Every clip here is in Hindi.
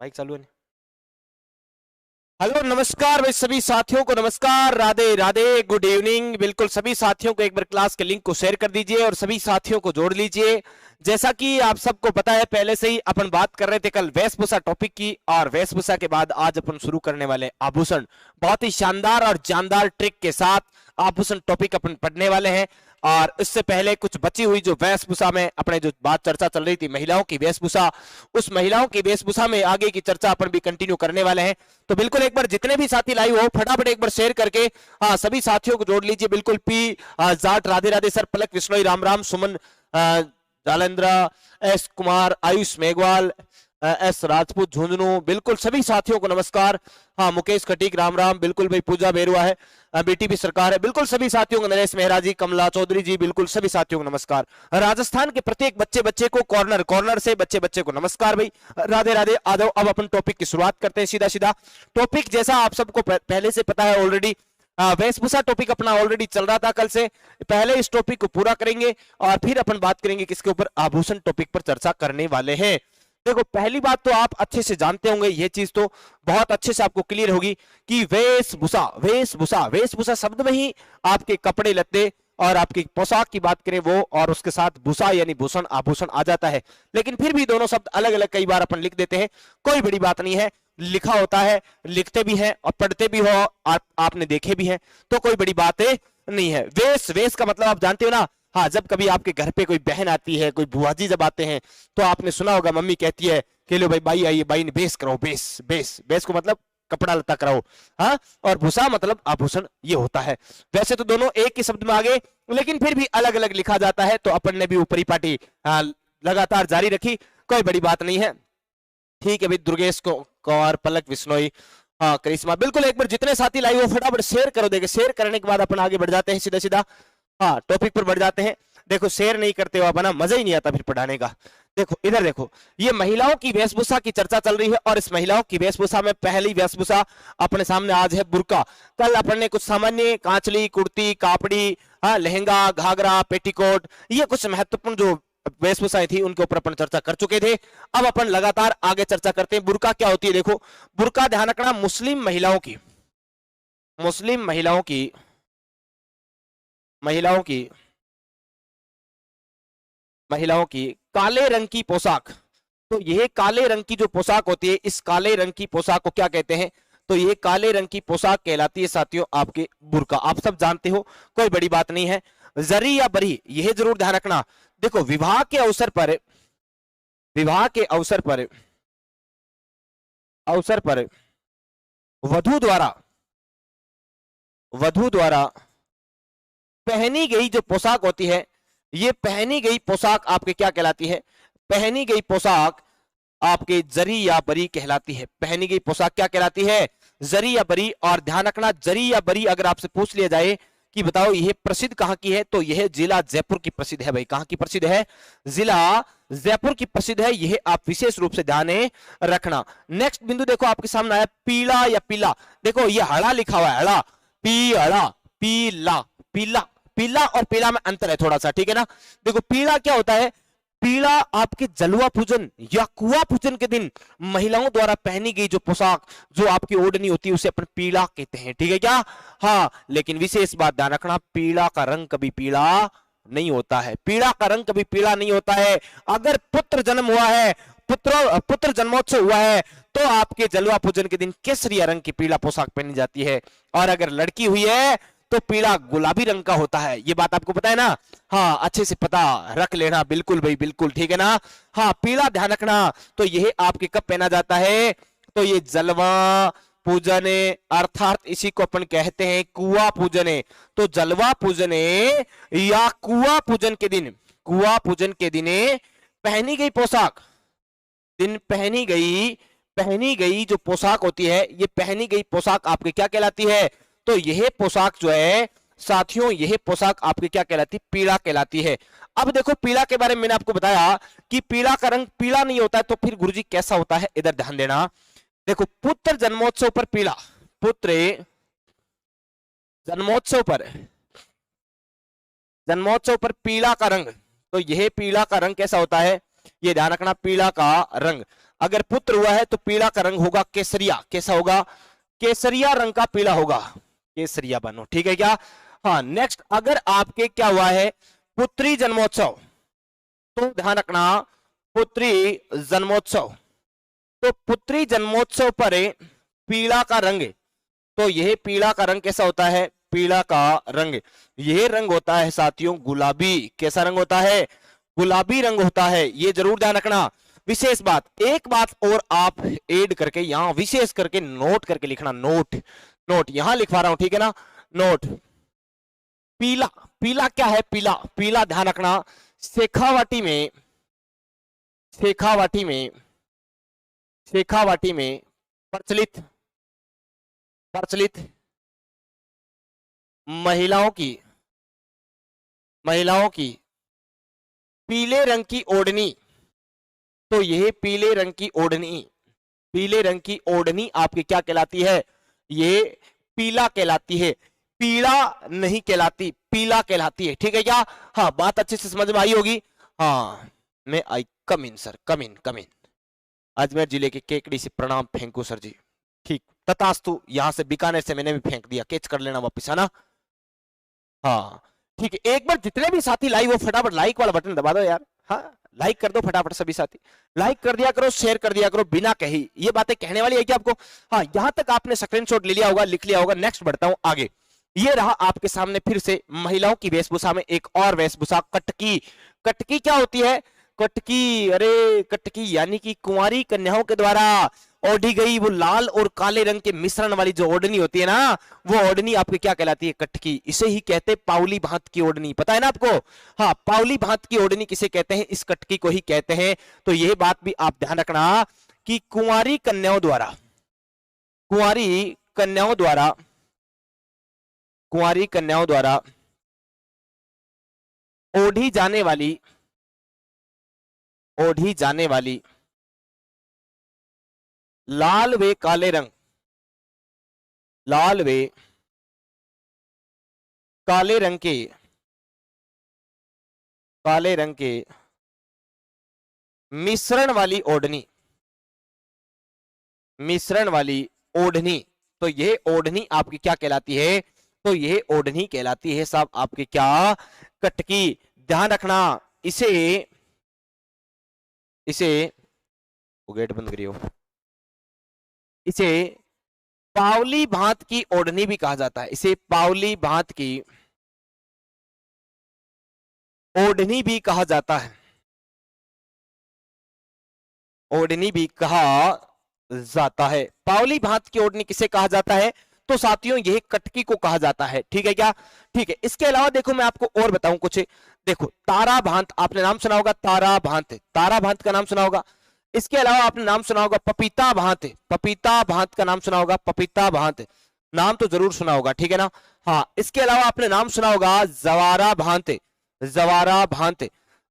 माइक चालू है। हेलो नमस्कार भाई, सभी साथियों को नमस्कार, राधे राधे, गुड इवनिंग। बिल्कुल सभी साथियों को एक बार क्लास के लिंक को शेयर कर दीजिए और सभी साथियों को जोड़ लीजिए। जैसा कि आप सबको पता है, पहले से ही अपन बात कर रहे थे कल वेशभूषा टॉपिक की, और वेशभूषा के बाद आज अपन शुरू करने वाले आभूषण। बहुत ही शानदार और जानदार ट्रिक के साथ आभूषण टॉपिक अपन पढ़ने वाले हैं। और इससे पहले कुछ बची हुई जो वेशभूषा में अपने जो बात चर्चा चल रही थी महिलाओं की वेशभूषा, उस महिलाओं की वेशभूषा में आगे की चर्चा अपन भी कंटिन्यू करने वाले हैं। तो बिल्कुल एक बार जितने भी साथी लाइव हो फटाफट एक बार शेयर करके सभी साथियों को जोड़ लीजिए। बिल्कुल पी जाट, राधे राधे सर, पलक विश्नोई, राम राम, सुमन जालेंद्र, एस कुमार, आयुष मेघवाल, एस राजपूत, झुंझुनू, बिल्कुल सभी साथियों को नमस्कार। हाँ मुकेश खटीक, राम राम, बिल्कुल भाई पूजा बेरुआ है, बीटीपी सरकार है, बिल्कुल सभी साथियों को, नरेश मेहरा जी, कमला चौधरी जी, बिल्कुल सभी साथियों को नमस्कार। राजस्थान के प्रत्येक बच्चे को कॉर्नर से बच्चे को नमस्कार भाई, राधे राधे। आ जाओ, अब अपन टॉपिक की शुरुआत करते हैं सीधा सीधा। टॉपिक जैसा आप सबको पहले से पता है ऑलरेडी, वेशभूषा टॉपिक अपना ऑलरेडी चल रहा था कल से। पहले इस टॉपिक को पूरा करेंगे और फिर अपन बात करेंगे किसके ऊपर, आभूषण टॉपिक पर चर्चा करने वाले हैं। देखो पहली बात तो आप अच्छे से जानते होंगे, ये चीज तो बहुत अच्छे से आपको क्लियर होगी कि वेशभूषा वेशभूषा वेशभूषा शब्द में ही आपके कपड़े लत्ते और आपकी पोशाक की बात करें वो, और उसके साथ भूषा यानी भूषण आभूषण आ जाता है। लेकिन फिर भी दोनों शब्द अलग अलग कई बार अपन लिख देते हैं, कोई बड़ी बात नहीं है। लिखा होता है, लिखते भी हैं और पढ़ते भी हो, आपने देखे भी हैं, तो कोई बड़ी बात नहीं है। वेश, वेश का मतलब आप जानते हो ना। हाँ, जब कभी आपके घर पे कोई बहन आती है, कोई बुआ जी जब आते हैं, तो आपने सुना होगा मम्मी कहती है कि लो भाई बाई आइए, बाई ने बेस कराओ, बेस बेस बेस को मतलब कपड़ा लता कराओ। हाँ, और भूषा मतलब आभूषण, ये होता है। वैसे तो दोनों एक ही शब्द में आ गए, लेकिन फिर भी अलग अलग लिखा जाता है, तो अपन ने भी ऊपरी पार्टी लगातार जारी रखी, कोई बड़ी बात नहीं है। ठीक है भाई, दुर्गेश कौर, पलक विश्नोई, हाँ करिश्मा, बिल्कुल एक बार जितने साथी लाइव हो फटाफट शेयर करो। देखिए शेयर करने के बाद अपन आगे बढ़ जाते हैं सीधा सीधा, हाँ टॉपिक पर बढ़ जाते हैं। देखो शेयर नहीं करते हो आप ना, मजा ही नहीं आता फिर पढ़ाने का। देखो इधर देखो, ये महिलाओं की वेशभूषा की चर्चा चल रही है, और इस महिलाओं की वेशभूषा में पहली वेशभूषा अपने सामने आज है बुर्का। कल अपन ने कुछ सामान्य कांचली, कुर्ती, कापड़ी, हाँ लहंगा, घाघरा, पेटीकोट, ये कुछ महत्वपूर्ण जो वेशभूषाएं थी उनके ऊपर अपन चर्चा कर चुके थे। अब अपन लगातार आगे चर्चा करते हैं। बुर्का क्या होती है? देखो बुर्का ध्यान रखना, मुस्लिम महिलाओं की महिलाओं की काले रंग की पोशाक। तो यह काले रंग की जो पोशाक होती है, इस काले रंग की पोशाक को क्या कहते हैं? तो ये काले रंग की पोशाक कहलाती है साथियों आपके बुर्का। आप सब जानते हो, कोई बड़ी बात नहीं है। जरी या बरी, यह जरूर ध्यान रखना। देखो विवाह के अवसर पर वधु द्वारा पहनी गई जो पोशाक होती है, ये पहनी गई पोशाक आपके क्या कहलाती है? पहनी गई पोशाक आपके जरी या बरी कहलाती है। पहनी गई पोशाक क्या कहलाती है? जरी या बरी। और ध्यान रखना, जरी या बरी अगर आपसे पूछ लिया जाए कि बताओ यह प्रसिद्ध कहां की है, तो यह जिला जयपुर की प्रसिद्ध है भाई। कहां की प्रसिद्ध है? जिला जयपुर की प्रसिद्ध है। यह आप विशेष रूप से ध्यान रखना। नेक्स्ट बिंदु देखो आपके सामने आया, पीला या पीला। देखो ये हड़ा लिखा हुआ है, हड़ा, पीला, पीला, पीला, पीला और पीला में अंतर है थोड़ा सा, ठीक है ना। देखो पीला क्या होता है? पीला आपके जलवा पूजन या कुआ पूजन के दिन महिलाओं द्वारा पहनी गई जो पोशाक, जो आपकी ओढ़नी होती है, उसे अपन पीला कहते हैं, ठीक है क्या? हाँ, लेकिन विशेष बात ध्यान रखना, पीला का रंग कभी पीला नहीं होता है। पीला का रंग कभी पीला नहीं होता है। अगर पुत्र जन्म हुआ है, पुत्र जन्मोत्सव हुआ है, तो आपके जलवा पूजन के दिन केसरिया रंग की पीला पोशाक पहनी जाती है। और अगर लड़की हुई है तो पीला गुलाबी रंग का होता है। ये बात आपको पता है ना? हाँ, अच्छे से पता रख लेना, बिल्कुल भाई बिल्कुल, ठीक है ना। हाँ, पीला ध्यान रखना। तो यह आपके कब पहना जाता है? तो ये जलवा पूजन, अर्थात इसी को अपन कहते हैं कुआ पूजन। तो जलवा पूजन या कुआ पूजन के दिन पहनी गई पोशाक, पहनी गई जो पोशाक होती है, ये पहनी गई पोशाक आपकी क्या कहलाती है? तो यह पोशाक जो है साथियों, यह पोशाक आपकी क्या कहलाती है? पीला कहलाती है। अब देखो पीला के बारे में मैंने आपको बताया कि पीला का रंग पीला नहीं होता है, तो फिर गुरुजी कैसा होता है? इधर ध्यान देना। देखो पुत्र जन्मोत्सव पर पीला, पुत्र जन्मोत्सव पर पीला का रंग, तो यह पीला का रंग कैसा होता है? ये ध्यान रखना, पीला का रंग। अगर पुत्र हुआ है तो पीला का रंग होगा केसरिया। कैसा होगा? केसरिया रंग का पीला होगा, केसरिया बनो, ठीक है क्या? हाँ, नेक्स्ट, अगर आपके क्या हुआ है पुत्री जन्मोत्सव, तो ध्यान रखना पुत्री जन्मोत्सव, तो पुत्री जन्मोत्सव पर पीला का रंग, तो यह पीला का रंग कैसा होता है? पीला का रंग, यह रंग होता है साथियों गुलाबी। कैसा रंग होता है? गुलाबी रंग होता है, ये जरूर ध्यान रखना। विशेष बात, एक बात और आप ऐड करके यहां विशेष करके नोट करके लिखना, नोट, नोट यहां लिखवा रहा हूं, ठीक है ना? नोट, पीला, पीला क्या है? पीला, पीला ध्यान रखना शेखावाटी में, शेखावाटी में, शेखावाटी में प्रचलित, प्रचलित महिलाओं की, महिलाओं की पीले रंग की ओढ़नी, तो यह पीले रंग की ओढ़नी, पीले रंग की ओढ़नी आपकी क्या कहलाती है? ये पीला कहलाती है, पीला नहीं कहलाती, पीला कहलाती है, ठीक है क्या? हाँ, बात अच्छे से समझ में आई होगी। हाँ, मैं आई, कम इन सर, कम इन, कम इन। अजमेर जिले के केकड़ी से प्रणाम फेंकू सर जी, ठीक, तथास्तु। यहां से बीकानेर से मैंने भी फेंक दिया, कैच कर लेना वापिस, है ना? हाँ ठीक है, एक बार जितने भी साथी लाइव हो फटाफट लाइक वाला बटन दबा दो यार। हाँ, लाइक कर दो फटाफट, सभी साथी लाइक कर दिया करो, शेयर कर दिया करो, बिना कही ये बातें कहने वाली है क्या आपको? हाँ, यहां तक आपने स्क्रीनशॉट ले लिया होगा, लिख लिया होगा। नेक्स्ट बढ़ता हूं आगे। ये रहा आपके सामने फिर से महिलाओं की वेशभूषा में एक और वेशभूषा, कटकी। कटकी क्या होती है? कटकी, अरे कटकी यानी कि कुंवारी कन्याओं के द्वारा ओढ़ी गई वो लाल और काले रंग के मिश्रण वाली जो ओढ़नी होती है ना, वो ओढ़नी आपकी क्या कहलाती है? कटकी। इसे ही कहते हैं पावली भांत की ओढ़नी, पता है ना आपको? हाँ, पावली भांत की ओढ़नी किसे कहते हैं? इस कटकी को ही कहते हैं। तो यह बात भी आप ध्यान रखना कि कुंवारी कन्याओं द्वारा, कुंवारी कन्याओं द्वारा, कुंवारी कन्याओं द्वारा ओढ़ी जाने वाली, ओढ़ी जाने वाली लाल वे काले रंग, लाल वे काले रंग के, काले रंग के मिश्रण वाली ओढ़नी, मिश्रण वाली ओढ़नी, तो यह ओढ़नी आपकी क्या कहलाती है? तो यह ओढ़नी कहलाती है साहब आपकी क्या? कटकी। ध्यान रखना, इसे, इसे गेट बंद करियो, इसे पावली भांत की ओढ़नी भी कहा जाता है। इसे पावली भांत की ओढ़नी भी कहा जाता है, ओढ़नी भी कहा जाता है। पावली भांत की ओढ़नी किसे कहा जाता है? तो साथियों यह कटकी को कहा जाता है, ठीक है क्या? ठीक है। इसके अलावा देखो मैं आपको और बताऊं कुछ। देखो तारा भांत, आपने नाम सुना होगा, तारा भांत, तारा भांत का नाम सुना होगा। इसके अलावा आपने नाम सुना होगा पपीता भांत, पपीता भांत का नाम सुना होगा, पपीता भांत नाम तो जरूर सुना होगा, ठीक है ना? हाँ, इसके अलावा आपने नाम सुना होगा जवारा भांत, जवारा भांत,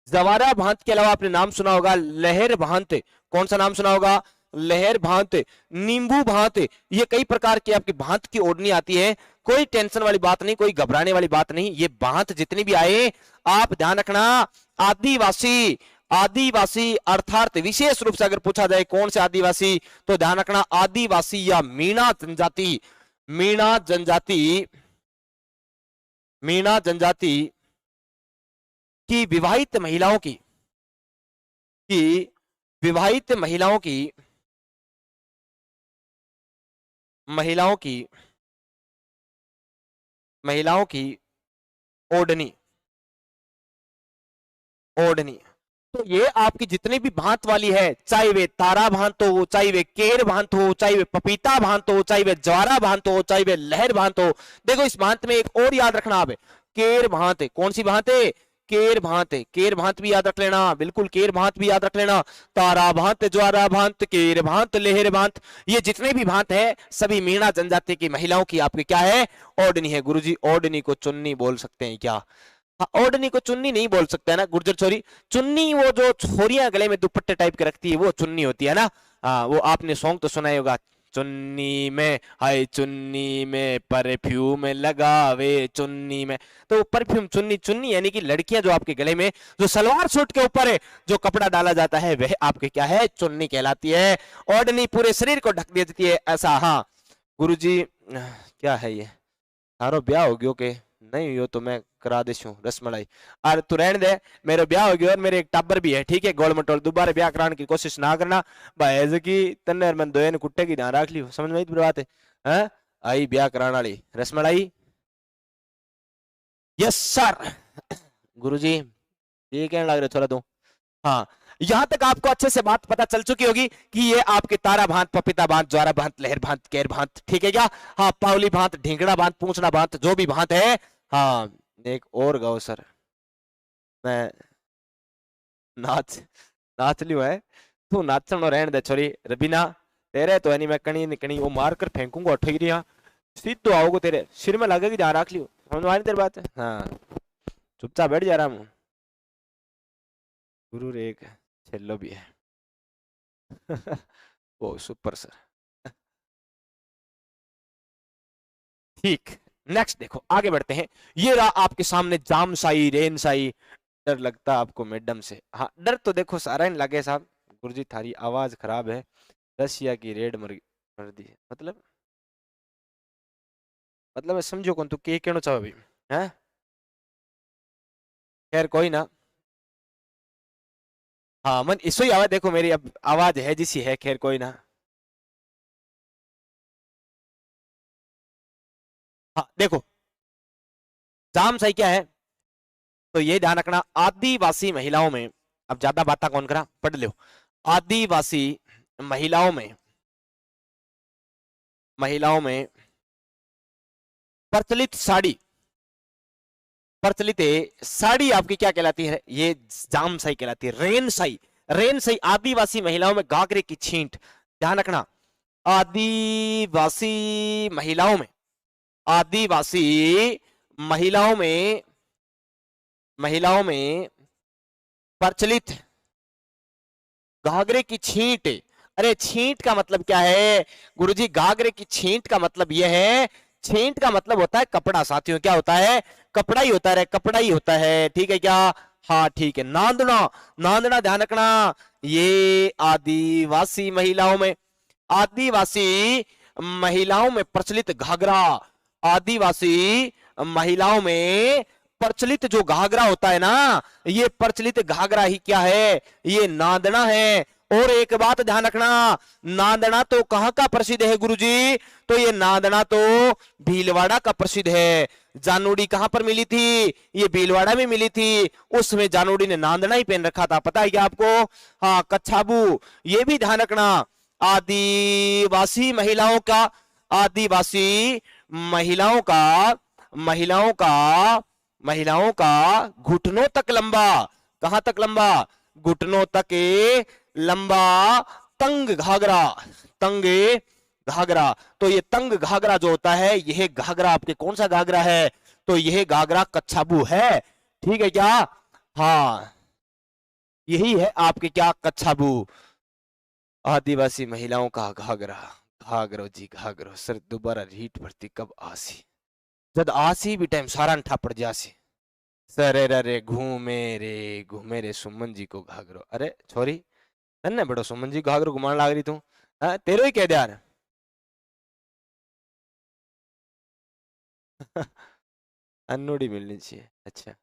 जवारा भांत के अलावा आपने नाम सुना होगा लहर भांत। कौन सा नाम सुना होगा? लहर भांत, नींबू भांत। ये कई प्रकार की आपकी भांत की ओढ़नी आती है, कोई टेंशन वाली बात नहीं, कोई घबराने वाली बात नहीं। ये भांत जितनी भी आए आप ध्यान रखना, आदिवासी, आदिवासी अर्थात विशेष रूप से अगर पूछा जाए कौन से आदिवासी, तो ध्यान रखना आदिवासी या मीणा जनजाति, मीणा जनजाति, मीणा जनजाति की विवाहित महिलाओं की, विवाहित महिलाओं की, महिलाओं की, महिलाओं की ओढ़नी, ओढ़नी। तो ये आपकी जितनी भी भांत वाली है, चाहे वे तारा भांत हो, चाहे वे केर भांत हो, चाहे वे पपीता भांत हो, चाहे वे ज्वारा भांत हो, चाहे वे लहर भांत हो। देखो इस भांत में एक और याद रखना आप, केर भांत है। कौन सी भांत है? केर भांत है। केर भांत भी याद रख लेना, बिल्कुल केर भांत भी याद रख लेना। तारा भांत, ज्वारा भांत, केर भांत, लहर भांत, ये जितने भी भांत है सभी मीणा जनजाति की महिलाओं की आपकी क्या है? ओढ़नी है। गुरुजी ओढ़नी को चुन्नी बोल सकते हैं क्या? हाँ, ओढ़नी को चुन्नी नहीं बोल सकते है ना गुर्जर छोरी। चुन्नी वो जो छोरियां गले में दुपट्टे टाइप के रखती है वो चुन्नी होती है ना। हाँ, वो आपने सॉन्ग तो सुना ही होगा, चुन्नी में, हाय चुन्नी में परफ्यूम लगावे चुन्नी में। तो परफ्यूम चुन्नी, चुन्नी यानी कि लड़कियां जो आपके गले में जो सलवार सूट के ऊपर जो कपड़ा डाला जाता है वह आपके क्या है, चुन्नी कहलाती है। ओढ़नी पूरे शरीर को ढक देती है ऐसा। हाँ गुरुजी क्या है ये, थारो ब्याह हो गयो के नहीं हो तो मैं करा देशू रसमलाई। अरे तू रहने दे, मेरे ब्याह हो गया और मेरे एक टाबर भी है, ठीक है, गोल मटोल, दोबारा ब्याह कराने की कोशिश ना करना भाई की तन्ने मन दोए ने कुट्टे की ध्यान रख लियो, समझ में आई बात है। हैं आई ब्याह कराने वाली रसमलाई। Yes sir. गुरुजी ये कहने लग रहे थोड़ा तो। हाँ यहां तक आपको अच्छे से बात पता चल चुकी होगी कि ये आपके तारा भांत, पपीता भांत, ज्वारा भांत, लहर भांत, कैर भांत, ठीक है क्या। हाँ पावली भांत, ढींगड़ा भांत, पूंछना भांत, जो भी भांत है। हाँ एक और गाओ सर, मैं नाच नाच लियो है, तू नाचन रहने दे छोरी रबीना, तेरे तो नहीं मैं कणी निकणी वो मार कर फेंकूंगा अठगिरिया, सीधो आओगे तेरे सिर में लगेगी, ध्यान रख लियो, समझ में आ रही तेरी बात। हाँ चुपचाप बैठ जा रहा हूँ। गुरु एक छेल्लो भी है। वो सुपर सर। ठीक नेक्स्ट देखो आगे बढ़ते हैं। ये रहा आपके सामने जामसाई, रेनसाई। डर लगता आपको मैडम से? हाँ डर तो देखो सारा इन लगे साहब। गुरुजी थारी आवाज खराब है, रशिया की रेड मर दी है, मतलब मैं समझो कौन तू के कहना चाहो भाई है। खैर कोई ना, हाँ मन इसो ही आवाज देखो मेरी अब आवाज है जिसी है, खैर कोई ना। हाँ देखो जामसाई क्या है, तो ये ध्यान रखना आदिवासी महिलाओं में, अब ज्यादा बात कौन करा पढ़ लो। आदिवासी महिलाओं में प्रचलित साड़ी, प्रचलित साड़ी आपकी क्या कहलाती है, ये जामसाई कहलाती है। रेनसाई, रेनसाई आदिवासी महिलाओं में घाघरे की छींट, ध्यान रखना आदिवासी महिलाओं में, आदिवासी महिलाओं में प्रचलित घाघरे की छींट। अरे छींट का मतलब क्या है गुरुजी, घाघरे की छींट का मतलब यह है, छींट का मतलब होता है कपड़ा साथियों, क्या होता है, कपड़ा ही होता है, कपड़ा ही होता है, ठीक है क्या। हाँ ठीक है। नांदना, नांदना ध्यान रखना, ये आदिवासी महिलाओं में, आदिवासी महिलाओं में प्रचलित घाघरा, आदिवासी महिलाओं में प्रचलित जो घाघरा होता है ना, ये प्रचलित घाघरा ही क्या है, ये नांदना है। और एक बात ध्यान रखना, नांदना तो कहां का प्रसिद्ध है गुरुजी, तो ये नांदना तो भीलवाड़ा का प्रसिद्ध है। जानोड़ी कहां पर मिली थी, ये भीलवाड़ा में मिली थी, उसमें जानोड़ी ने नांदना ही पहन रखा था, पता है क्या आपको। हाँ कच्छाबू, ये भी ध्यान रखना, आदिवासी महिलाओं का, आदिवासी महिलाओं का, महिलाओं का घुटनों तक लंबा, कहां तक लंबा, घुटनों तक लंबा तंग घाघरा, तंग घाघरा। तो ये तंग घाघरा जो होता है, यह घाघरा आपके कौन सा घाघरा है, तो यह घाघरा कच्छाबू है, ठीक है क्या। हाँ यही है आपके क्या, कच्छाबू, आदिवासी महिलाओं का घाघरा। घाघरो जी घाघरो, सर दोबारा रीट भरती कब आसी, जब आसी भी टाइम सारा ठापड़ जासी। सर रे घूमे रे सुमन जी को घाघरो। अरे छोरी तन्ने बड़ो सुमन जी घाघरो घुमान लाग रही तू, तेरो ही कह दिया। अनोड़ी मिलनी चाहिए, अच्छा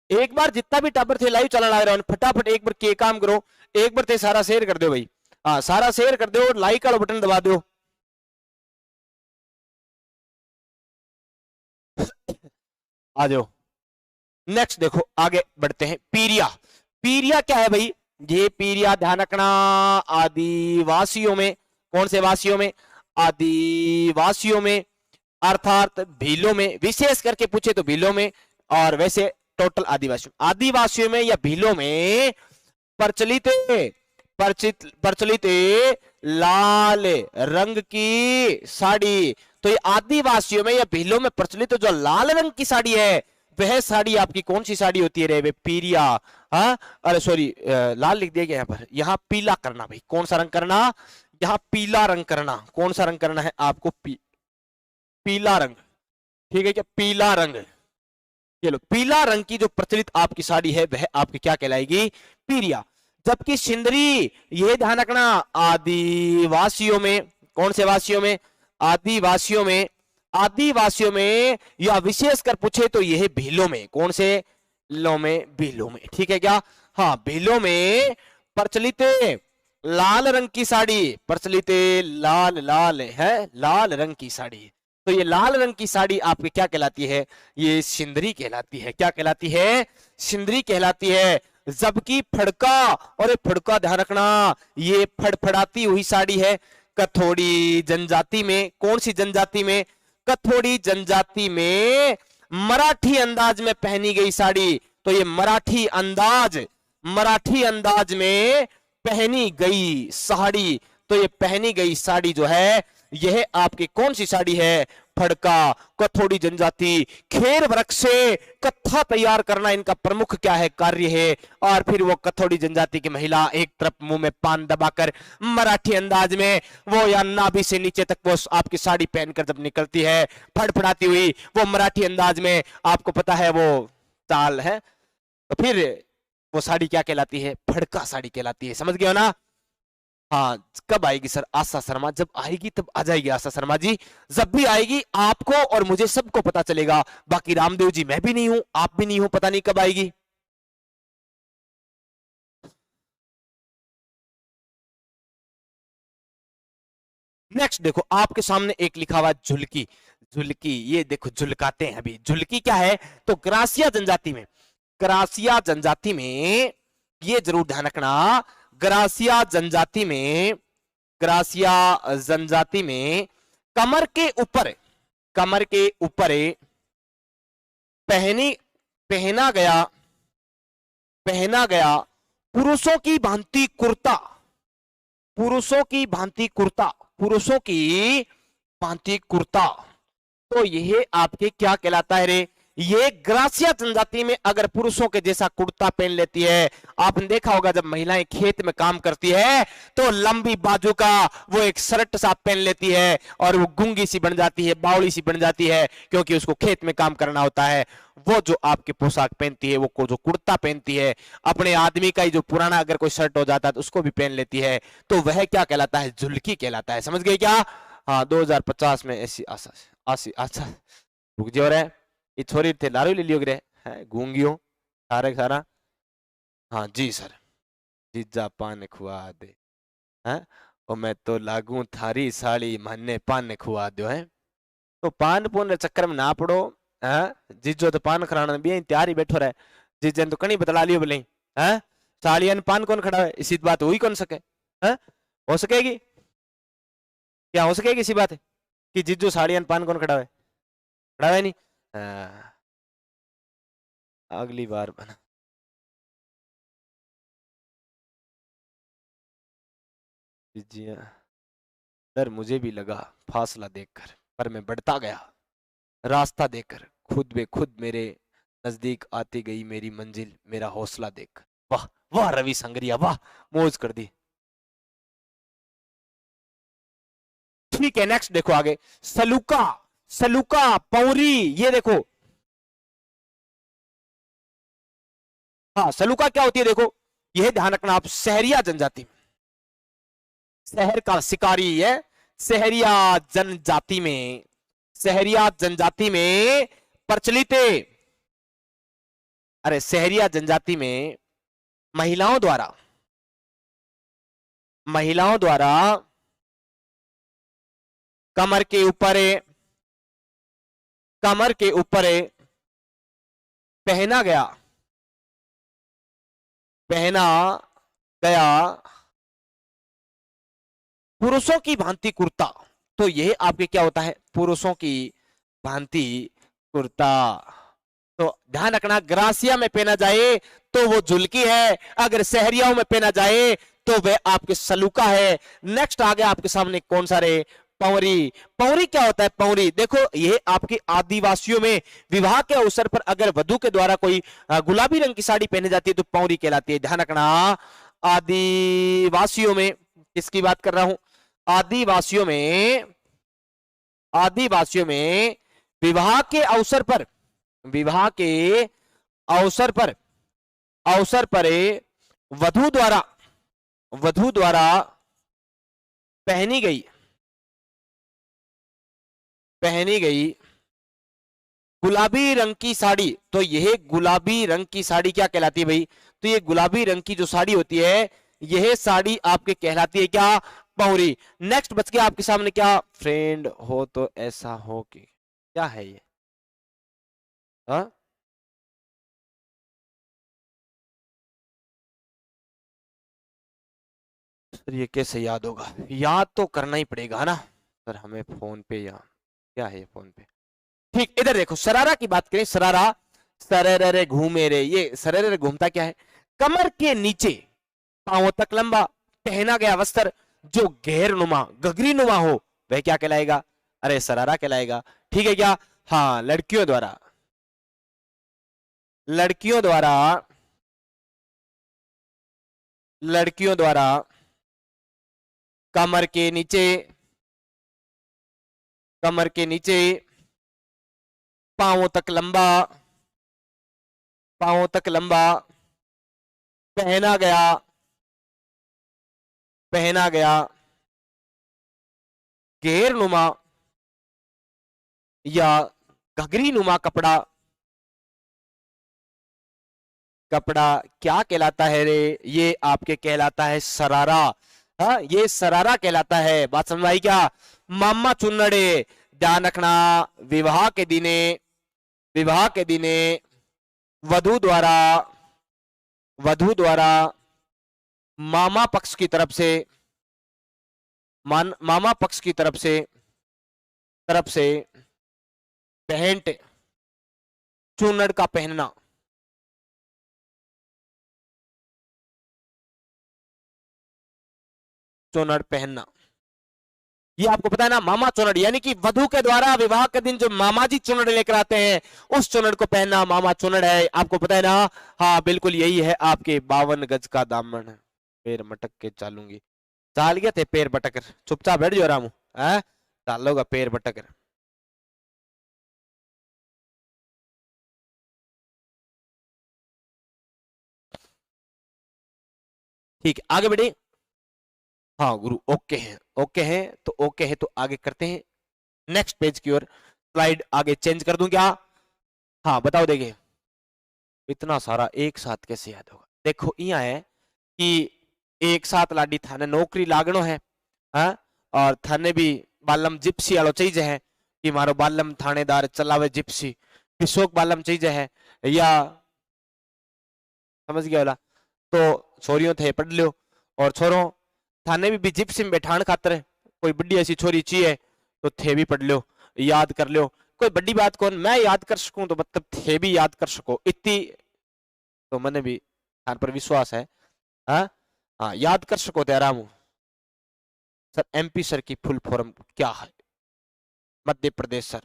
एक बार जितना भी टाबर थे लाइव चलना लग रहा है फटाफट एक बार के काम करो, एक बार ते सारा शेयर कर दो भाई, हाँ सारा शेयर कर दो और लाइक वाला बटन दबा दो। आ जाओ नेक्स्ट देखो आगे बढ़ते हैं। पीरिया, पीरिया क्या है भाई, ये पीरिया ध्यान रखना आदिवासियों में, कौन से वासियों में, आदिवासियों में अर्थात भीलों में, विशेष करके पूछे तो भीलों में, और वैसे टोटल आदिवासियों, आदिवासियों में या भीलों में प्रचलित प्रचलित लाल रंग की साड़ी। तो ये आदिवासियों में या भीलों में प्रचलित जो लाल रंग की साड़ी है, वह साड़ी आपकी कौन सी साड़ी होती है रे? वे पीरिया। हाँ, अरे सॉरी, लाल लिख दिया गया यहाँ पर, यहाँ पीला करना भाई। कौन सा रंग करना? यहाँ पीला रंग करना। कौन सा रंग करना है आपको? पीला रंग। ठीक है क्या? पीला रंग। ये लो, पीला रंग की जो प्रचलित आपकी साड़ी है वह आपकी क्या कहलाएगी? पीरिया। जबकि सिंदरी, यह ध्यान रखना, आदिवासियों में, कौन से वासियों में? आदिवासियों में। आदिवासियों में या विशेषकर पूछे तो यह भीलों में। कौन से लो में? भीलों में। ठीक है क्या? हाँ, भीलों में प्रचलित लाल रंग की साड़ी, प्रचलित लाल, लाल है, लाल रंग की साड़ी। तो ये लाल रंग की साड़ी आपकी क्या कहलाती है? ये सिंदरी कहलाती है। क्या कहलाती है? सिंदरी कहलाती है। जबकि फड़का, और ये फड़का ध्यान रखना, ये फड़फड़ाती हुई साड़ी है। कथोड़ी जनजाति में, कौन सी जनजाति में? कथोड़ी जनजाति में मराठी अंदाज में पहनी गई साड़ी। तो ये मराठी अंदाज, मराठी अंदाज में पहनी गई साड़ी। तो ये पहनी गई साड़ी जो है, यह आपकी कौन सी साड़ी है? फड़का। कथोड़ी जनजाति, खेर वृक्ष से कत्था तैयार करना इनका प्रमुख क्या है? कार्य है। और फिर वो कथोड़ी जनजाति की महिला एक तरफ मुंह में पान दबाकर मराठी अंदाज में, वो या नाभि से नीचे तक वो आपकी साड़ी पहनकर जब निकलती है फड़फड़ाती हुई, वो मराठी अंदाज में, आपको पता है वो ताल है, तो फिर वो साड़ी क्या कहलाती है? फड़का साड़ी कहलाती है। समझ गए हो ना? हाँ, कब आएगी सर आशा शर्मा? जब आएगी तब आ जाएगी आशा शर्मा जी। जब भी आएगी आपको और मुझे सबको पता चलेगा। बाकी रामदेव जी, मैं भी नहीं हूं, आप भी नहीं हो, पता नहीं कब आएगी। नेक्स्ट देखो, आपके सामने एक लिखा हुआ झुलकी। झुलकी, ये देखो झुलकाते हैं अभी। झुलकी क्या है? तो ग्रासिया जनजाति में, ग्रासिया जनजाति में, ये जरूर ध्यान रखना, ग्रासिया जनजाति में, ग्रासिया जनजाति में कमर के ऊपर, कमर के ऊपर पहना गया पुरुषों की भांति कुर्ता, पुरुषों की भांति कुर्ता, पुरुषों की भांति कुर्ता। तो यह आपके क्या कहलाता है रे? ये ग्रासिया जनजाति में अगर पुरुषों के जैसा कुर्ता पहन लेती है। आपने देखा होगा जब महिलाएं खेत में काम करती है तो लंबी बाजू का वो एक शर्ट सा पहन लेती है और वो गुंगी सी बन जाती है, बावली सी बन जाती है, क्योंकि उसको खेत में काम करना होता है। वो जो आपकी पोशाक पहनती है, वो जो कुर्ता पहनती है, अपने आदमी का ही जो पुराना अगर कोई शर्ट हो जाता है तो उसको भी पहन लेती है, तो वह क्या कहलाता है? झुलकी कहलाता है। समझ गए क्या? हाँ, 2050 में ऐसी आशा रुक जाओ रे, ये छोरी थे लारू ले लियो रे, है गूंगियो सारे सारा। हाँ जी सर, जीजा पान खुआ दे, हैं? और मैं तो लागू थारी साड़ी माने पान खुआ दो है। तो पान पून चक्कर में ना पड़ो, हैं? जीजो तो पान खराना भी तैयार ही बैठो रहे। जीजन तो कहीं बतला लियो बोले, हैं? साड़ियान पान कौन खड़ा है? इसी बात हुई कौन सके? हैं? हो सकेगी क्या? हो सकेगी इसी बात है कि जीजो साड़ियान पान कौन खड़ा है? खड़ा है नहीं। अगली बार बना। डर मुझे भी लगा फासला देखकर, पर मैं बढ़ता गया रास्ता देखकर, खुद बे खुद मेरे नजदीक आती गई मेरी मंजिल, मेरा हौसला देखकर। वाह वाह रवि संगरिया, वाह, मौज कर दी। ठीक है, नेक्स्ट देखो आगे, सलूका, सलूका पौरी, ये देखो। हाँ, सलूका क्या होती है देखो, यह ध्यान रखना आप, सहरिया जनजाति, शहर का शिकारी है, सहरिया जनजाति में, सहरिया जनजाति में प्रचलित, अरे सहरिया जनजाति में महिलाओं द्वारा, महिलाओं द्वारा कमर के ऊपर, कमर के ऊपर पहना गया पुरुषों की भांति कुर्ता। तो यह आपके क्या होता है? पुरुषों की भांति कुर्ता। तो ध्यान रखना, ग्रासिया में पहना जाए तो वो झुलकी है, अगर सहरियाओं में पहना जाए तो वह आपके सलूका है। नेक्स्ट आ गया आपके सामने कौन सा रे? पौरी। पौरी क्या होता है? पौरी देखो, ये आपके आदिवासियों में विवाह के अवसर पर अगर वधु के द्वारा कोई गुलाबी रंग की साड़ी पहनी जाती है तो पौरी कहलाती है। ध्यान रखना, आदिवासियों में, किसकी बात कर रहा हूं? आदिवासियों में, आदिवासियों में विवाह के अवसर पर, विवाह के अवसर पर, अवसर पर वधु द्वारा, वधु द्वारा पहनी गई, पहनी गई गुलाबी रंग की साड़ी, तो यह गुलाबी रंग की साड़ी क्या कहलाती है भाई? तो ये गुलाबी रंग की जो साड़ी होती है, यह साड़ी आपके कहलाती है क्या? पौरी। नेक्स्ट बच गया आपके सामने क्या? फ्रेंड हो तो ऐसा हो कि, क्या है ये? हा? सर ये कैसे याद होगा? याद तो करना ही पड़ेगा ना सर हमें, फोन पे या क्या है ये फोन पे? ठीक, इधर देखो, शरारा की बात करें, शरारा, सररे घूमे रे, ये सररे घूमता क्या है? कमर के नीचे पांवों तक लंबा पहना गया वस्त्र जो गैर नुमा, गगरी नुमा हो, वह क्या कहलाएगा? अरे शरारा कहलाएगा। ठीक है क्या? हाँ, लड़कियों द्वारा, लड़कियों द्वारा, लड़कियों द्वारा कमर के नीचे, कमर के नीचे पांवों तक लंबा, पांवों तक लंबा पहना गया, पहना गया घेर नुमा या घघरी नुमा कपड़ा, कपड़ा क्या कहलाता है रे? ये आपके कहलाता है शरारा। हाँ, ये शरारा कहलाता है। बात समझ आई क्या? मामा चुन्नड़े, ध्यान रखना, विवाह के दिने, विवाह के दिने वधु द्वारा, वधु द्वारा मामा पक्ष की तरफ से, मामा पक्ष की तरफ से, तरफ से पैंट चूनड़ का पहनना, चुनड़ पहनना, ये आपको पता है ना, मामा चुनड़, यानी कि वधु के द्वारा विवाह के दिन जो मामा जी चुनड़ लेकर आते हैं उस चुनड़ को पहनना मामा चुनड़ है। आपको पता है ना? हाँ बिल्कुल, यही है आपके 52 गज का दामन। पैर मटक के चालूंगी, चाल गया थे पैर बटकर, चुपचाप बैठ जो रामू, है चालोगा पैर बटकर। ठीक है, आगे बढ़े। हाँ गुरु, ओके हैं, ओके हैं तो ओके है, तो आगे करते हैं नेक्स्ट पेज की ओर। स्लाइड आगे चेंज कर दूं क्या? हाँ बताओ, देखिए इतना सारा एक साथ कैसे याद होगा? देखो यहाँ है कि एक साथ लाडी थाने नौकरी लागनो है, हाँ? और थाने भी बालम जिप्सी आलो चाहिए है कि मारो बालम थानेदार चलावे जिप्सी, किशोक बालम चाहिए है, या समझ गया वाला? तो छोरियों थे पढ़ लो, और छोरों थाने भी जिप्सी में बैठान खातर कोई बड़ी ऐसी छोरी चाहिए तो थे भी पढ़ लो, याद कर लो। कोई बड़ी बात कौन, मैं याद कर सकूं तो मतलब थे भी याद कर सको, इतनी तो मैंने भी थान पर विश्वास है। हाँ हाँ, याद कर सको तो आराम। सर एमपी सर की फुल फॉर्म क्या है? मध्य प्रदेश सर।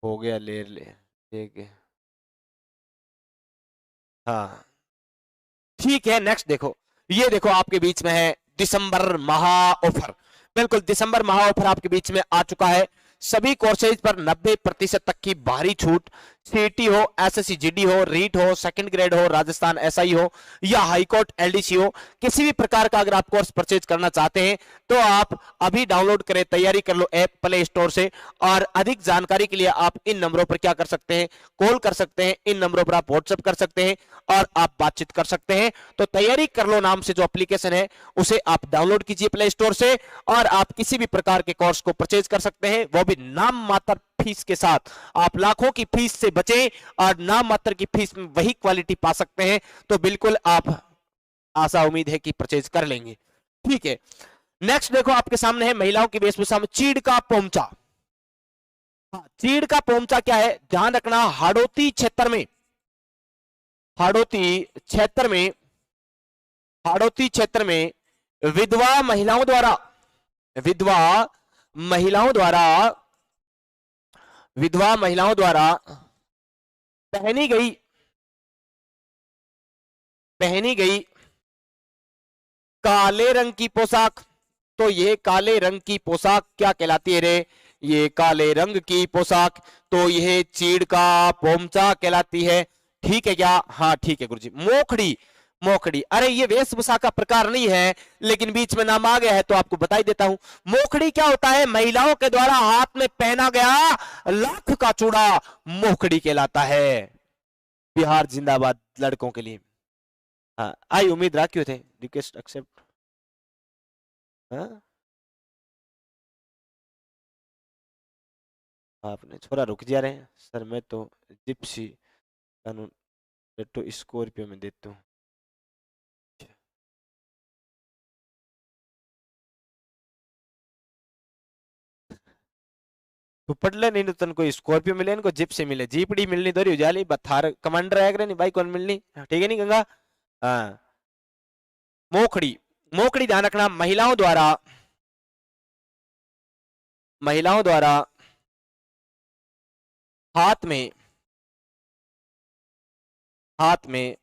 हो गया, ले ले, ठीक है। हाँ ठीक है, नेक्स्ट देखो, ये देखो आपके बीच में है दिसंबर महा ऑफर। बिल्कुल, दिसंबर महा ऑफर आपके बीच में आ चुका है। सभी कोर्सेज पर 90% तक की भारी छूट, सीटी हो, एसएससी जीडी हो, रीट हो, सेकंड ग्रेड हो, राजस्थान एसआई हो या हाईकोर्ट एलडीसी हो, किसी भी प्रकार का अगर आप कोर्स परचेज करना चाहते हैं तो आप अभी डाउनलोड करें, तैयारी कर लो ऐप प्ले स्टोर से। और अधिक जानकारी के लिए आप इन नंबरों पर क्या कर सकते हैं? कॉल कर सकते हैं, इन नंबरों पर आप व्हाट्सएप कर सकते हैं और आप बातचीत कर सकते हैं। तो तैयारी कर लो नाम से जो एप्लीकेशन है उसे आप डाउनलोड कीजिए प्ले स्टोर से, और आप किसी भी प्रकार के कोर्स को परचेज कर सकते हैं, वो भी नाम मात्र फीस के साथ। आप लाखों की फीस से बचें और नाम मात्र की फीस में वही क्वालिटी पा सकते हैं। तो बिल्कुल आप, आशा उम्मीद है कि परचेज कर लेंगे। ठीक है, नेक्स्ट देखो आपके सामने है महिलाओं की वेशभूषा में चीड़ का पोमचा। चीड़ का पोमचा क्या है? ध्यान रखना, हाड़ौती क्षेत्र में, हाड़ौती क्षेत्र में, हाड़ौती क्षेत्र में विधवा महिलाओं द्वारा, विधवा महिलाओं द्वारा, विधवा महिलाओं द्वारा पहनी गई, पहनी गई काले रंग की पोशाक। तो ये काले रंग की पोशाक क्या कहलाती है रे? ये काले रंग की पोशाक तो यह चीड़ का पोमचा कहलाती है। ठीक है क्या? हाँ ठीक है गुरुजी। मोखड़ी, मोखड़ी, अरे ये वेशभूषा का प्रकार नहीं है लेकिन बीच में नाम आ गया है तो आपको बता ही देता हूं। मोखड़ी क्या होता है? महिलाओं के द्वारा हाथ में पहना गया लाख का चूड़ा मोखड़ी कहलाता है। बिहार जिंदाबाद लड़कों के लिए। हाँ आई उम्मीद रखियो थे। Request accept. हाँ आपने छोरा रुक जा रहे हैं सर, मैं तो जिप्सी कानून तो स्कॉर्पियो में देता हूँ। तू पढ़ ले, नहीं तो तन कोई स्कॉर्पियो मिले, इनको जिप से मिले, जीपड़ी मिलनी दौरी हो जाली बथार कमांडर है नहीं भाई कौन मिलनी। ठीक है नहीं गंगा? हाँ मोखड़ी, मोखड़ी ध्यान रखना महिलाओं द्वारा, महिलाओं द्वारा हाथ में, हाथ में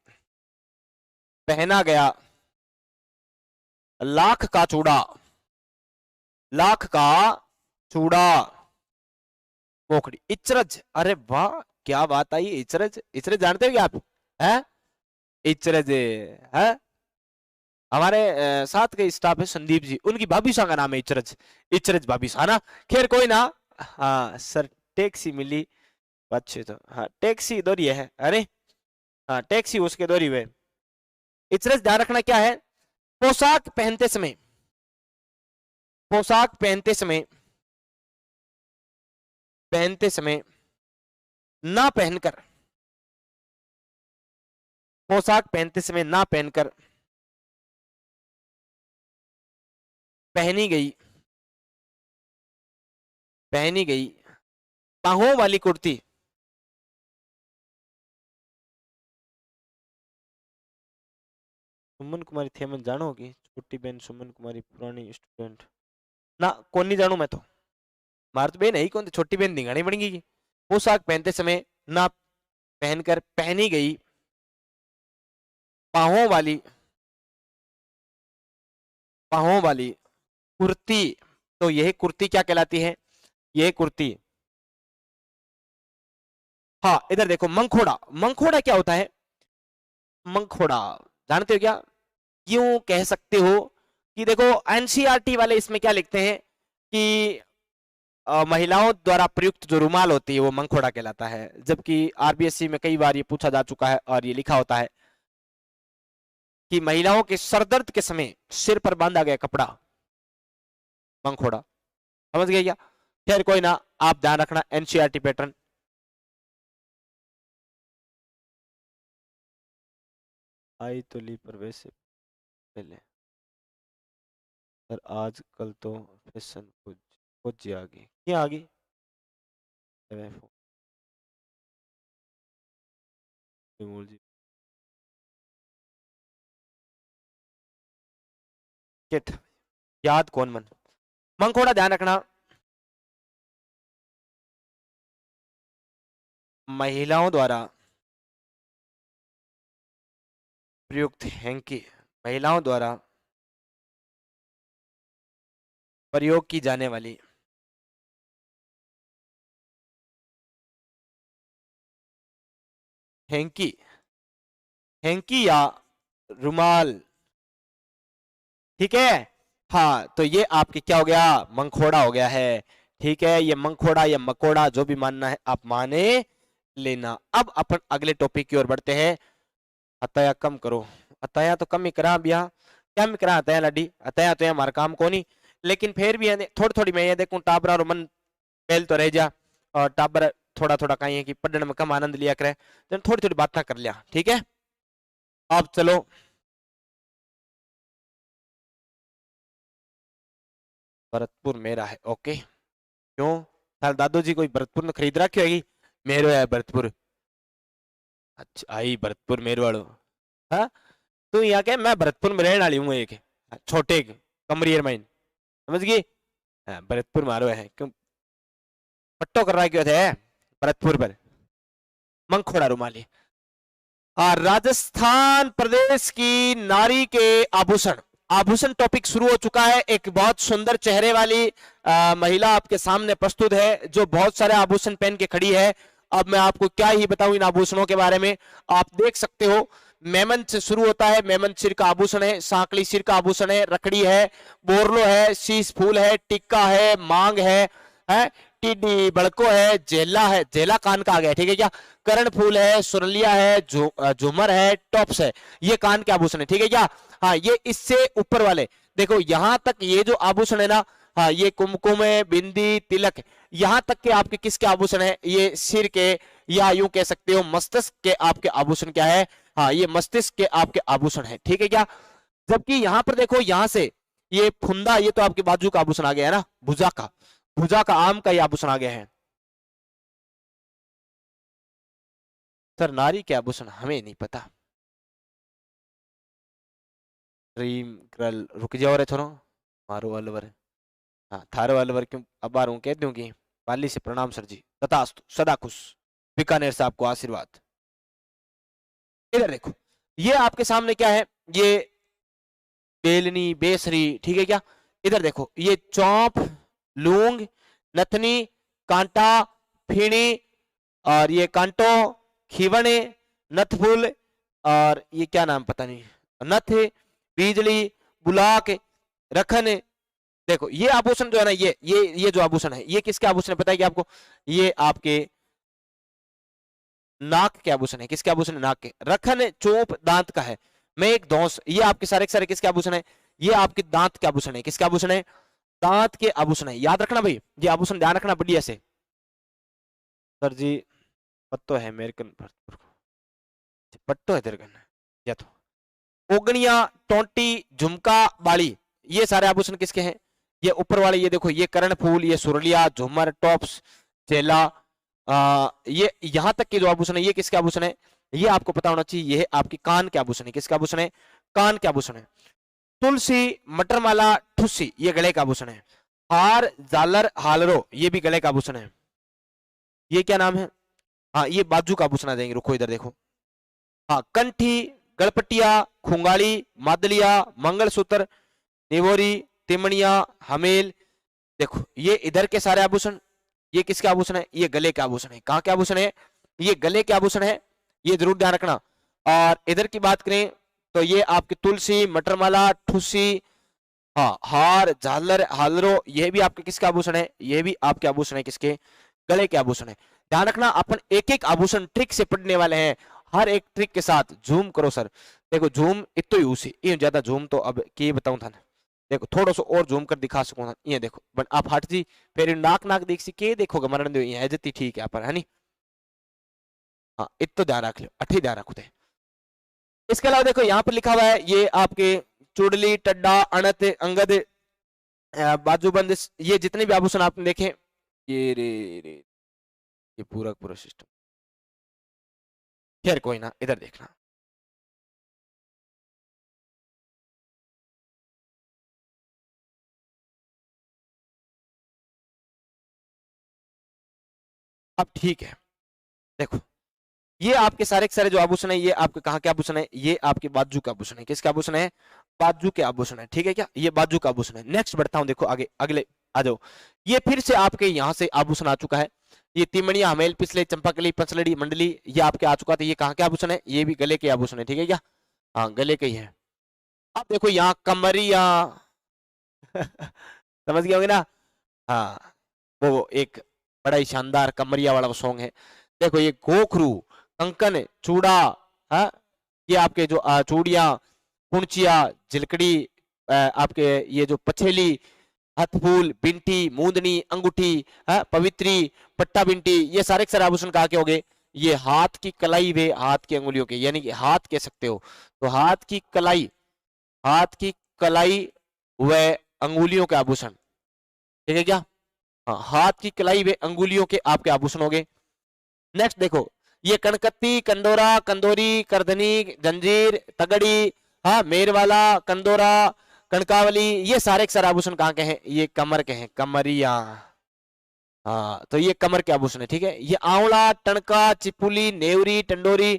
पहना गया लाख का चूड़ा, लाख का चूड़ा मोखड़ी। इचरज, अरे वाह क्या बात आई। इचरज, इचरज जानते हो क्या आप? हैं इचरज है हमारे साथ के स्टाफ है संदीप जी, उनकी भाभी सा का नाम है इचरज, इचरज भाभी सा ना। खैर कोई ना। हाँ सर टैक्सी मिली अच्छे तो। हाँ टैक्सी दौरी है। अरे हाँ टैक्सी उसके दौरी हुए। इचरज ध्यान रखना क्या है? पोशाक पहनते समय, पोशाक पहनते समय, पहनते समय ना पहनकर, पोशाक पहनते समय ना पहनकर पहनी गई, पहनी गई बाहों वाली कुर्ती, सुमन कुमारी थेमन जानो होगी? छोटी बहन सुमन कुमारी पुरानी स्टूडेंट ना, कौन नहीं जानू मैं तो। मारत बहन है ही कौन? छोटी बहन दिखानी पड़ेगी। पोशाक पहनते समय ना पहनकर पहनी गई बाहों वाली, बाहों वाली कुर्ती। तो यह कुर्ती क्या कहलाती है? यह कुर्ती, हाँ इधर देखो मंखोड़ा, मंखोड़ा क्या होता है? मंखोड़ा जानते हो क्या? यूं कह सकते हो कि देखो एनसीईआरटी वाले इसमें क्या लिखते हैं कि महिलाओं द्वारा प्रयुक्त जो रुमाल होती है वो मंखोड़ा कहलाता है, जबकि आरबीएससी में कई बार ये पूछा जा चुका है और ये लिखा होता है कि महिलाओं के सरदर्द के समय सिर पर बांधा गया कपड़ा मंखोड़ा। समझ गए क्या? खैर कोई ना, आप ध्यान रखना एनसीईआरटी पैटर्न। आई तो ली पर वैसे पहले पर आजकल तो फैशन कुछ आ गई। क्या आ गई? जी किट याद कौन मन। मंखोड़ा ध्यान रखना महिलाओं द्वारा प्रयुक्त हैंकी, महिलाओं द्वारा प्रयोग की जाने वाली हैंकी, हैंकी या रुमाल। ठीक है हाँ तो ये आपके क्या हो गया? मंखोड़ा हो गया है। ठीक है ये मंखोड़ा या मकोड़ा जो भी मानना है आप माने लेना। अब अपन अगले टॉपिक की ओर बढ़ते हैं। अतया कम करो, अतया तो कम ही करा भैया, क्या में करा अतया लाडी, अतया तो हमारा काम को नहीं, लेकिन फिर भी थोड़ी थोड़ी मैं ये देखूं टाबरा और मन पहल तो रह जा, और टाबर थोड़ा थोड़ा कहीं है कि पढ़ने में कम आनंद लिया करे तो थोड़ी थोड़ी बातें कर लिया। ठीक है अब चलो भरतपुर मेरा है। ओके क्यों थाल दादू जी कोई भरतपुर में खरीद रखी होगी? मेरो है भरतपुर। अच्छा आई भरतपुर मेरो वालो। हाँ तू यहाँ क्या? मैं भरतपुर में रहने वाली हूँ एक। छोटे कमरियर माइन समझ गई। भरतपुर मारो है क्यों पट्टो कर रहा है क्यों थे भरतपुर पर मंगखोड़ा रुमाली। राजस्थान प्रदेश की नारी के आभूषण, आभूषण टॉपिक शुरू हो चुका है। एक बहुत सुंदर चेहरे वाली महिला आपके सामने प्रस्तुत है जो बहुत सारे आभूषण पहन के खड़ी है। अब मैं आपको क्या ही बताऊं इन आभूषणों के बारे में। आप देख सकते हो मेमन से शुरू होता है, मेमन सिर का आभूषण है, सांकली सिर का आभूषण है, रखड़ी है, बोरलो है, शीश फूल है, टिक्का है, मांग है, टिड्डी बड़को है, जेला है, जेला कान का आ गया ठीक है क्या, करण फूल है, सुरलिया है, झूमर है, टॉप्स है, ये कान के आभूषण है ठीक है क्या। हाँ ये इससे ऊपर वाले देखो यहां तक ये जो आभूषण है ना, हाँ ये कुमकुम है, बिंदी, तिलक, यहां तक के आपके किसके आभूषण है, ये सिर के या यूं कह सकते हो मस्तिष्क के आपके आभूषण क्या है, हाँ ये मस्तिष्क के आपके आभूषण है ठीक है क्या। जबकि यहां पर देखो यहां से ये फुंदा, ये तो आपके बाजू का आभूषण आ गया है ना, भुजा का आम का ये आभूषण आ गया है। सर नारी के आभूषण हमें नहीं पता। ड्रीम गर्ल रुक जाओ रे थोड़ा, मारो अलवर, हाँ थारो अलवर क्यों अब बार हूं कह दूंगी। पाली से प्रणाम सर जी, तथास्तु सदा खुश, बीकानेर से आपको आशीर्वाद। इधर देखो ये आपके सामने क्या है, ये बेलनी बेसरी ठीक है क्या। इधर देखो ये चौंप, लूंग, नथनी, कांटा, फीणी, और ये कांटो, खीवणे, नथफुल, और ये क्या नाम पता नहीं, नथ, बीजली, बुलाक, रखन। देखो ये आभूषण जो है ना, ये जो आभूषण है ये किसके आभूषण है पता है क्या आपको, ये आपके नाक के आभूषण है। किसके आभूषण है, नाक के। रखन चोप दांत का है, मैं एक दोष, ये आपके सारे किसके आभूषण है, ये आपके दांत के आभूषण है। किसके आभूषण है, दांत के आभूषण है, याद रखना भाई ये आभूषण ध्यान रखना बढ़िया से। सर जी पत्तो है मेरे पट्टो है तेरे या तो ओगनिया, टोंटी, झुमका, बाली, ये सारे आभूषण किसके हैं, ये ऊपर वाले ये देखो ये कर्ण फूल, ये सुरलिया, झूमर, टॉप्स, चेला, ये यहां तक के जो आभूषण है ये किसके आभूषण है, ये आपको पता होना चाहिए, ये आपके कान के आभूषण है। किसका आभूषण है, कान के आभूषण है। तुलसी, मटरमाला, ठुस्सी, ये गले का आभूषण है। हार, झालर, हालरो, ये भी गले का आभूषण है। ये क्या नाम है, हाँ ये बाजू का आभूषण आ जाएंगे, रुको इधर देखो, हाँ कंठी, गलपटिया, खुंगाली, मादलिया, मंगलसूत्र, निवोरी, तिमणिया, हमेल, देखो ये इधर के सारे आभूषण, ये किसके आभूषण है, ये गले के आभूषण है। कहाँ के आभूषण है, ये गले के आभूषण है, ये जरूर ध्यान रखना। और इधर की बात करें तो ये आपकी तुलसी, मटरमाला, ठुस्सी, हाँ हार, झालर, हालरो, ये भी आपके किसका आभूषण है, ये भी आपके आभूषण है, किसके, गले के आभूषण है। ध्यान रखना अपन एक एक आभूषण ट्रिक से पढ़ने वाले हैं, हर एक ट्रिक के साथ। झूम करो सर, देखो झूम इतो ही उसी ये ज्यादा झूम तो अब के बताऊं था, देखो थोड़ा सा और झूम कर दिखा सकूं था, ये देखो बट आप हट जी फिर नाक देख सी के देखोगे मरण दो ये जती ठीक है पर है नहीं, हाँ इतो ध्यान रख लो, अठी ध्यान रखो थे। इसके अलावा देखो यहाँ पर लिखा हुआ है ये आपके चुड़ली, टड्डा, अणत, अंगद, बाजूबंद, ये जितने भी आभूषण आपने देखे, ये रे ये पूरा सिस्टम, खैर कोई ना, इधर देखना अब ठीक है। देखो ये आपके सारे के सारे जो आभूषण है ये आपके कहाँ के आभूषण है, ये आपके बाजू का आभूषण है। किसके आभूषण है, बाजू के आभूषण है ठीक है क्या, ये बाजू का आभूषण है। नेक्स्ट बढ़ता हूं, देखो आगे अगले आ जाओ, ये फिर से आपके यहाँ से आभूषण आ चुका है, ये तिमणिया, हमेल, पिछले, चंपाकली, पंचलड़ी, मंडली, ये आपके आ चुका था। ये कहाँ के आभूषण है, ये भी गले के आभूषण है ठीक है क्या, हाँ गले के ही है। अब देखो यहाँ कमरिया समझ गए होंगे ना, हाँ वो एक बड़ा ही शानदार कमरिया वाला सॉन्ग है। देखो ये गोखरू, कंकन, चूड़ा, हाँ ये आपके जो चूड़िया, कुंचिया, झिलकड़ी, आपके ये जो पछेली, हथफूल, बिंटी, मूंदनी, अंगूठी, पवित्री, पट्टा बिंटी, ये सारे के सारे आभूषण कहाँ के हो गए, ये हाथ की कलाई वे हाथ की अंगुलियों के, यानी कि हाथ कह सकते हो, तो हाथ की कलाई व अंगुलियों के आभूषण ठीक है क्या, हाँ हाथ की कलाई व अंगुलियों के आपके आभूषण हो गए। नेक्स्ट देखो ये कनकत्ती, कंदोरा, कंदोरी, करधनी, जंजीर, तगड़ी, हाँ मेरवाला, कंदोरा, कनकावली, ये सारे के सारे आभूषण कहाँ के हैं? ये कमर के हैं, कमरिया। हाँ, तो ये कमर के आभूषण है, ठीक है। ये आंवला, टणका, चिपुली, नेवरी, टंडोरी,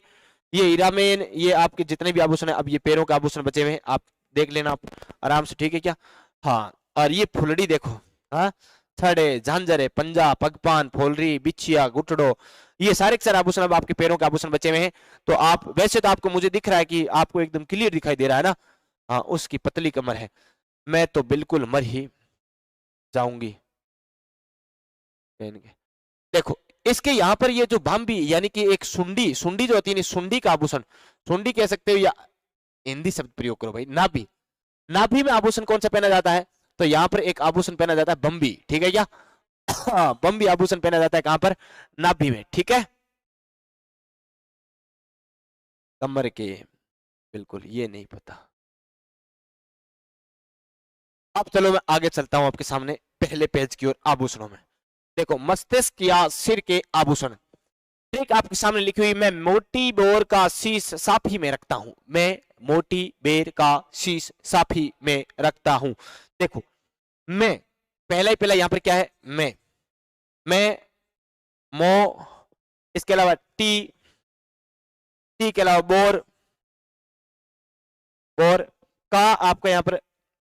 ये हीरामेन, ये आपके जितने भी आभूषण है। अब ये पैरों के आभूषण बचे हुए हैं, आप देख लेना आप आराम से, ठीक है क्या? हाँ, और ये फुलड़ी देखो, हाँ, छड़े, झांझरे, पंजा, पगपान, फोलरी, बिछिया, गुटड़ो, ये सारे के सारे आभूषण अब आपके पैरों के आभूषण बचे हुए हैं। तो आप वैसे तो आपको, मुझे दिख रहा है कि आपको एकदम क्लियर दिखाई दे रहा है ना। हाँ, उसकी पतली कमर है, मैं तो बिल्कुल मर ही जाऊंगी। देखो इसके यहाँ पर ये जो भांबी यानी कि एक सुंडी, सुंडी जो होती है, सुंडी का आभूषण, सुंडी कह सकते हो या हिंदी शब्द प्रयोग करो भाई, नाभि। नाभि में आभूषण कौन सा पहना जाता है? तो यहाँ पर एक आभूषण पहना जाता है बम्बी, ठीक है क्या? हाँ, बम्बी आभूषण पहना जाता है कहां पर? नाभि में, ठीक है। कमर के, बिल्कुल ये नहीं पता। अब चलो मैं आगे चलता हूं आपके सामने पहले पेज की ओर आभूषणों में। देखो, मस्तिष्क या सिर के आभूषण, एक आपके सामने लिखी हुई, मैं मोटी बोर का शीश साफी में रखता हूं, मैं मोटी बेर का शीश साफी में रखता हूं। देखो, मैं पहला ही पहला यहां पर क्या है? मैं मो, इसके अलावा टी, टी के अलावा बोर, बोर का आपका यहां पर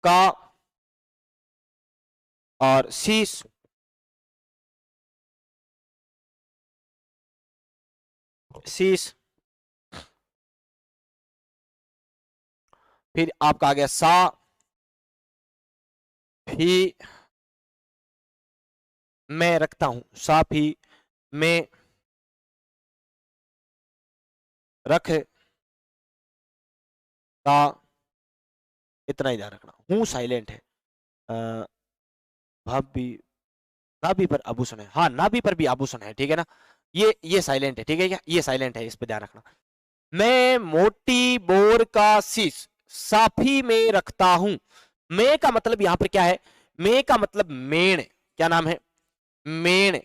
का, और शीश, शीश, फिर आपका आ गया सा, भी मैं रखता हूं, साफी में रख ता, इतना ही ध्यान रखना। हूं साइलेंट है। भाभी, नाभि पर आभूषण है, हाँ नाभि पर भी आभूषण है, ठीक है ना। ये साइलेंट है, ठीक है क्या? ये साइलेंट है, इस पर ध्यान रखना। मैं मोटी बोर का शीश साफी में रखता हूं। मैं का मतलब यहां पर क्या है? मैं का मतलब मेण, क्या नाम है? मेण,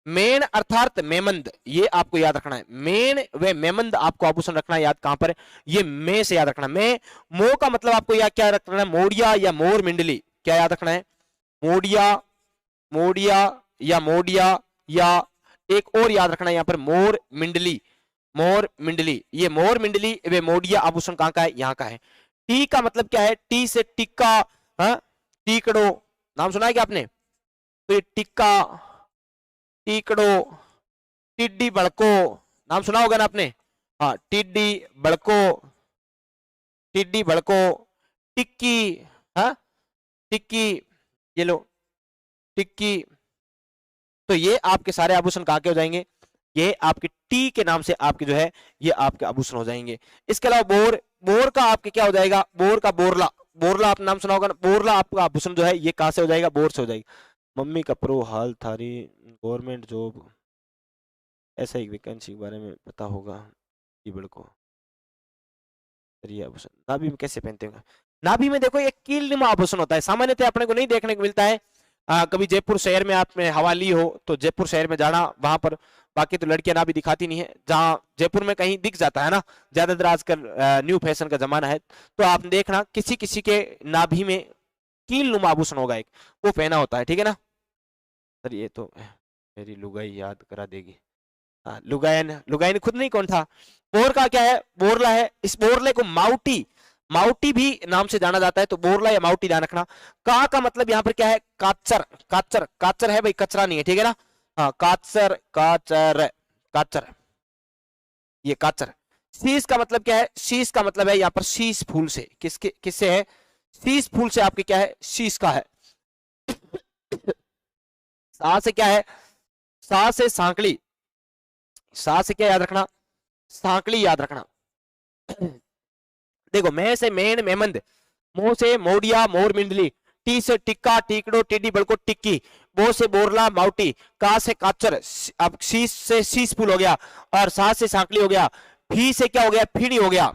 मेण अर्थात मेमंद, ये आपको याद रखना है। मेण व मेमंद आपको आभूषण रखना है, याद कहां पर? ये मैं से याद रखना। मैं, मो का मतलब आपको याद क्या रखना है? मोड़िया या मोर मिंडली, क्या याद रखना है? मोड़िया, मोड़िया या मोड़िया, या एक और याद रखना है यहां पर, मोर मिंडली, मोर मिंडली। ये मोर मिंडली वे मोड़िया आभूषण कहां का है? यहाँ का है। टी का मतलब क्या है? टी से टिक्का, हाँ, टीकड़ो, नाम सुना है क्या आपने? तो ये टिक्का, टीकड़ो, टिड्डी बड़को, नाम सुना होगा ना आपने? हाँ, टिड्डी बड़को, टिड्डी बड़को, टिक्की, हाँ, टिक्की, ये लो टिक्की। तो ये आपके सारे आभूषण कहाँ के हो जाएंगे? ये आपके टी के नाम से आपके जो है ये आपके आभूषण हो जाएंगे। इसके अलावा बोर, बोर का आपके क्या हो जाएगा? बोर का बोरला, बोरला आपने नाम सुना होगा ना। बोरला आपका आभूषण जो है ये कहां से हो जाएगा? बोर से हो जाएगा। मम्मी का प्रो हाल थारी गवर्नमेंट जॉब, ऐसा एक वैकेंसी के बारे में पता होगा ये बड़को। आभूषण नाभि में कैसे पहनते होंगे? नाभि में देखो एक कील आभूषण होता है, सामान्यतः अपने को नहीं देखने को मिलता है। कभी जयपुर शहर में आपने हवा ली हो तो जयपुर शहर में जाना, वहां पर, बाकी तो लड़कियां नाभि दिखाती नहीं है। जहां जयपुर में कहीं दिख जाता है ना, ज्यादातर आजकल न्यू फैशन का जमाना है, तो आप देखना किसी किसी के नाभि में कील नुमा आभूषण होगा, एक वो पहना होता है, ठीक है ना। सर ये तो मेरी लुगाई याद करा देगी। लुगायन, लुगायन खुद नहीं, कौन था? बोर का क्या है? बोरला है। इस बोरले को माउटी, माउटी भी नाम से जाना जाता है, तो बोरला या माउटी ध्यान रखना। का मतलब यहाँ पर क्या है? काचर, काचर, काचर है भाई, कचरा नहीं है, ठीक है ना। हाँ, काचर, काचर, काचर, ये काचर। शीश का मतलब क्या है? शीश का मतलब है यहाँ पर शीश फूल से, किसके, किससे है? शीश फूल से आपके क्या है? शीश का है। सा से क्या है? सा से सांकली, सा से क्या याद रखना? सांकली याद रखना। देखो, मैं से मेन मेमंद, मो से मोड़िया मोर मिंडली, टी से टिक्का टीकड़ो टिड्डी बड़को टिक्की, बो से बोरला माउटी, का से काचर, अब शीश से शीश फूल हो गया, और सा से सांकली हो गया, फी से क्या हो गया? फीणी हो गया,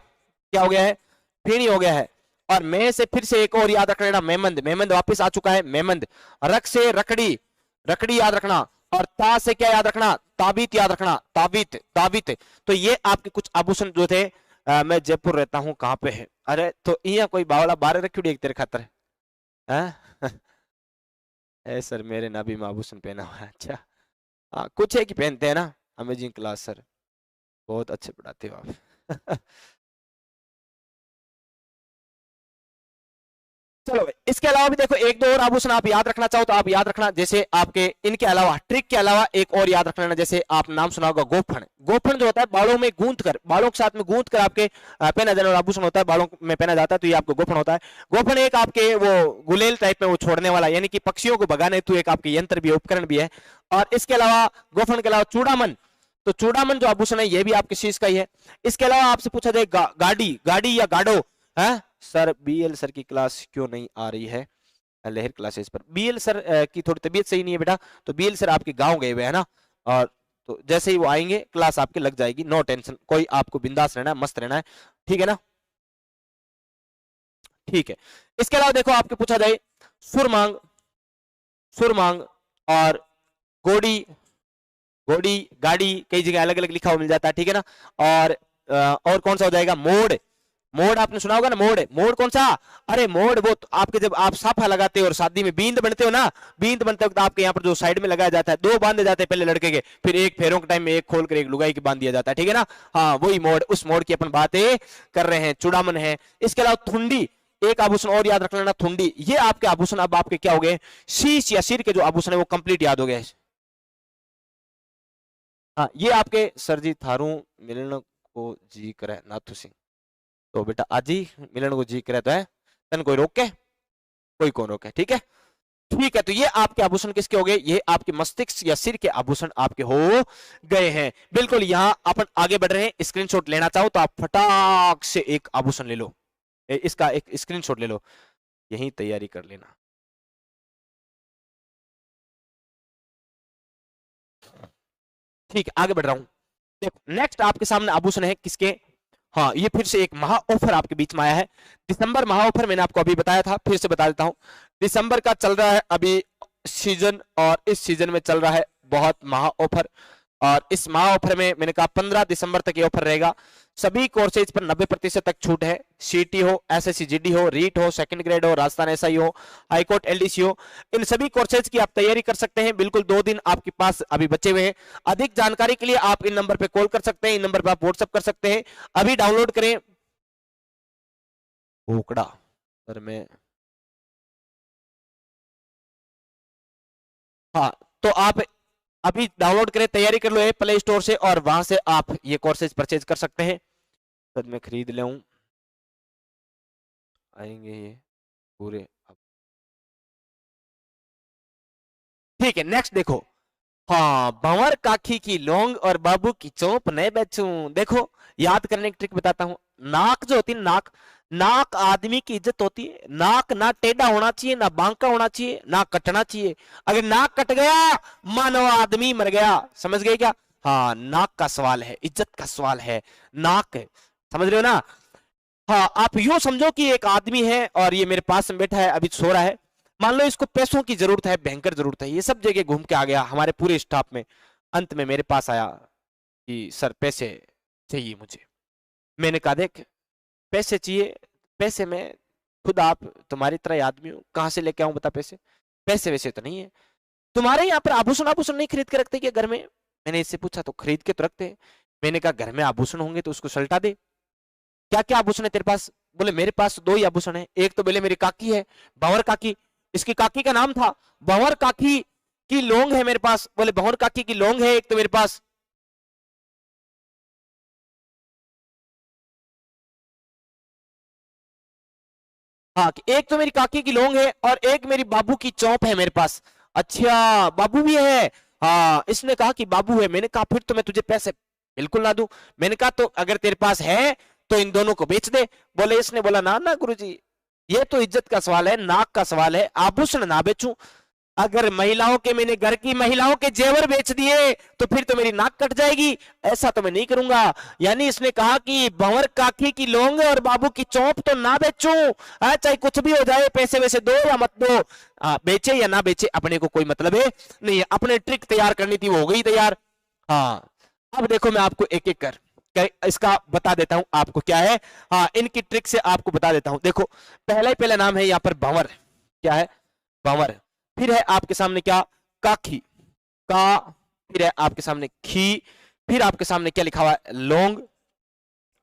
क्या हो गया है? फीणी हो गया है। और मैं से फिर से एक और याद रख लेना, मेमंद, मेमंद वापस आ चुका है, मेमंद। रख से रकड़ी, रकड़ी याद रखना। और ता से क्या याद रखना? ताबीत याद रखना, ताबीत, ताबीत। तो ये आपके कुछ आभूषण जो थे मैं जयपुर रहता हूँ, कहाँ पे है? अरे तो यहाँ कोई बावला बारह रखी एक तेरे खातर है। ए सर मेरे नाभि में आभूषण पहना हुआ है। अच्छा हाँ, कुछ है कि पहनते हैं ना। अमेजिंग क्लास सर, बहुत अच्छे पढ़ाते हो आप। चलो भाई, इसके अलावा भी देखो एक दो और आभूषण आप याद रखना चाहो तो आप याद रखना, जैसे आपके इनके अलावा, ट्रिक के अलावा एक और याद रख लेना, जैसे आप नाम सुना होगा गोफन। गोफन जो होता है बालों में गूंथ कर, बालों के साथ में गूंथ कर आपके पहना जाने वाला आभूषण होता है, बालों में पहना जाता है, तो ये आपको गोफन होता है। गोफन एक आपके वो गुलेल टाइप में वो छोड़ने वाला, यानी कि पक्षियों को भगाने हेतु एक आपके यंत्र भी है, उपकरण भी है। और इसके अलावा गोफन के अलावा चूड़ामन, तो चूड़ामन जो आभूषण है ये भी आपके शीश का ही है। इसके अलावा आपसे पूछा जाए गाड़ी, गाड़ी या गाडो है। सर बीएल सर की क्लास क्यों नहीं आ रही है लहर क्लासेस पर? बीएल सर की थोड़ी तबीयत सही नहीं है बेटा, तो बीएल सर आपके गांव गए हुए हैं ना, और तो जैसे ही वो आएंगे क्लास आपके लग जाएगी, नो टेंशन, कोई आपको बिंदास रहना है, मस्त रहना है, ठीक है ना? ठीक है। इसके अलावा देखो आपके पूछा जाए सुरमांग, सुरमांग और गोड़ी, गोड़ी गाड़ी कई जगह अलग अलग लिखा हुआ मिल जाता है, ठीक है ना? और कौन सा हो जाएगा? मोड़, मोड़ आपने सुना होगा ना, मोड़, मोड़ कौन सा? अरे मोड़ वो तो आपके जब आप साफा लगाते हो और शादी में बींद बनते हो ना, बींद बनते वक्त आपके यहाँ पर जो साइड में लगाया जाता है, दो बांधे जाते हैं पहले लड़के के, फिर एक फेरों के टाइम में एक खोल कर एक लुगाई के बांध दिया जाता है, ठीक है ना? हाँ वही मोड़, उस मोड़ की अपन बातें कर रहे हैं, चूड़ामन है। इसके अलावा थुंडी, एक आभूषण और याद रख लेना, थुंडी। ये आपके आभूषण अब आपके क्या हो गए? शीश या सिर के जो आभूषण है वो कंप्लीट याद हो गए। हाँ ये आपके सर जी थारू मिलन को जी करे नाथू सिंह, तो बेटा आज ही मिलन को जी करे तो है, तन कोई रोके? कोई कौन रोके, ठीक है? ठीक है, तो ये आपके आभूषण किसके हो गए? ये आपके मस्तिष्क या सिर के आभूषण आपके हो गए हैं। बिल्कुल, यहां अपन आगे बढ़ रहे हैं। स्क्रीनशॉट लेना चाहो तो आप फटाक से एक आभूषण ले लो, इसका एक स्क्रीनशॉट ले लो, यही तैयारी कर लेना। ठीक है, आगे बढ़ रहा हूं। देखो नेक्स्ट आपके सामने आभूषण है किसके? हाँ ये फिर से एक महा ऑफर आपके बीच में आया है, दिसंबर महा ऑफर, मैंने आपको अभी बताया था, फिर से बता देता हूं। दिसंबर का चल रहा है अभी सीजन, और इस सीजन में चल रहा है बहुत महा ऑफर, और इस महा ऑफर में मैंने कहा 15 दिसंबर तक ये ऑफर रहेगा। सभी कोर्सेज पर 90% तक छूट है, सीटी हो, एसएससी जीडी हो, रीट हो, सेकंड ग्रेड हो, राजस्थान एसआई हो, हाईकोर्ट एलडीसी हो, इन सभी कोर्सेज की आप तैयारी कर सकते हैं। बिल्कुल 2 दिन आपके पास अभी बचे हुए हैं। अधिक जानकारी के लिए आप इन नंबर पे कॉल कर सकते हैं, इन नंबर पे आप व्हाट्सएप कर सकते हैं, अभी डाउनलोड करें। ओकड़ा सर मैं, हाँ तो आप अभी डाउनलोड करें, तैयारी कर लो प्ले स्टोर से, और वहां से आप ये कोर्सेज परचेज कर सकते हैं। सर मैं खरीद ले आएंगे ये पूरे। ठीक है, नेक्स्ट देखो, हाँ भंवर काकी की लौंग और बाबू की चौप नहीं बेचूं। देखो याद करने की ट्रिक बताता हूं। नाक जो होती है, नाक, नाक आदमी की इज्जत होती है। नाक ना टेढ़ा होना चाहिए, ना बांका होना चाहिए, ना कटना चाहिए। अगर नाक कट गया मानो आदमी मर गया, समझ गए क्या? हाँ नाक का सवाल है, इज्जत का सवाल है, नाक है, समझ रहे हो ना? हाँ आप यूं समझो कि एक आदमी है और ये मेरे पास में बैठा है, अभी सो रहा है, मान लो इसको पैसों की जरूरत है, भयंकर जरूरत है, ये सब जगह घूम के आ गया हमारे पूरे स्टाफ में, अंत में मेरे पास आया कि सर पैसे चाहिए मुझे। मैंने कहा देख पैसे चाहिए, पैसे में खुद आप तुम्हारी तरह आदमी हूं, कहां से लेके आऊं बता पैसे? पैसे वैसे तो नहीं है। तुम्हारे यहाँ पर आभूषण आभूषण नहीं खरीद के रखते क्या घर में? मैंने इससे पूछा तो खरीद के तो रखते हैं। मैंने कहा घर में आभूषण होंगे तो उसको सल्टा दे, क्या क्या आभूषण है तेरे पास? बोले मेरे पास 2 ही आभूषण है। एक तो बोले मेरी काकी है, भंवर काकी, इसकी काकी का नाम था भंवर काकी की लौंग है मेरे पास। बोले भंवर काकी की लौंग है एक तो मेरे पास। हाँ एक तो मेरी काकी की लौंग है और एक मेरी बाबू की चौप है मेरे पास। अच्छा बाबू भी है? हाँ इसने कहा कि बाबू है। मैंने कहा फिर तो मैं तुझे पैसे बिल्कुल ना दूं। मैंने कहा तो अगर तेरे पास है तो इन दोनों को बेच दे। बोले इसने बोला ना ना गुरुजी, ये तो इज्जत का सवाल है, नाक का सवाल है, आभूषण ना बेचूं। अगर महिलाओं के, मैंने घर की महिलाओं के जेवर बेच दिए तो फिर तो मेरी नाक कट जाएगी, ऐसा तो मैं नहीं करूंगा। यानी इसने कहा कि भंवर काकी की लौंग और बाबू की चौप तो ना बेचूं, चाहे कुछ भी हो जाए, पैसे वैसे दो या मत दो, बेचे या ना बेचे अपने को कोई मतलब है नहीं है। अपने ट्रिक तैयार करनी थी वो हो गई तैयार। हाँ अब देखो मैं आपको एक एक कर इसका बता देता हूं आपको क्या है। हाँ, इनकी ट्रिक से आपको बता देता हूं। देखो पहला नाम है यहाँ पर भंवर, क्या है भंवर। फिर है आपके सामने क्या काखी का, फिर है आपके सामने खी, फिर आपके सामने क्या लिखा हुआ है लोंग,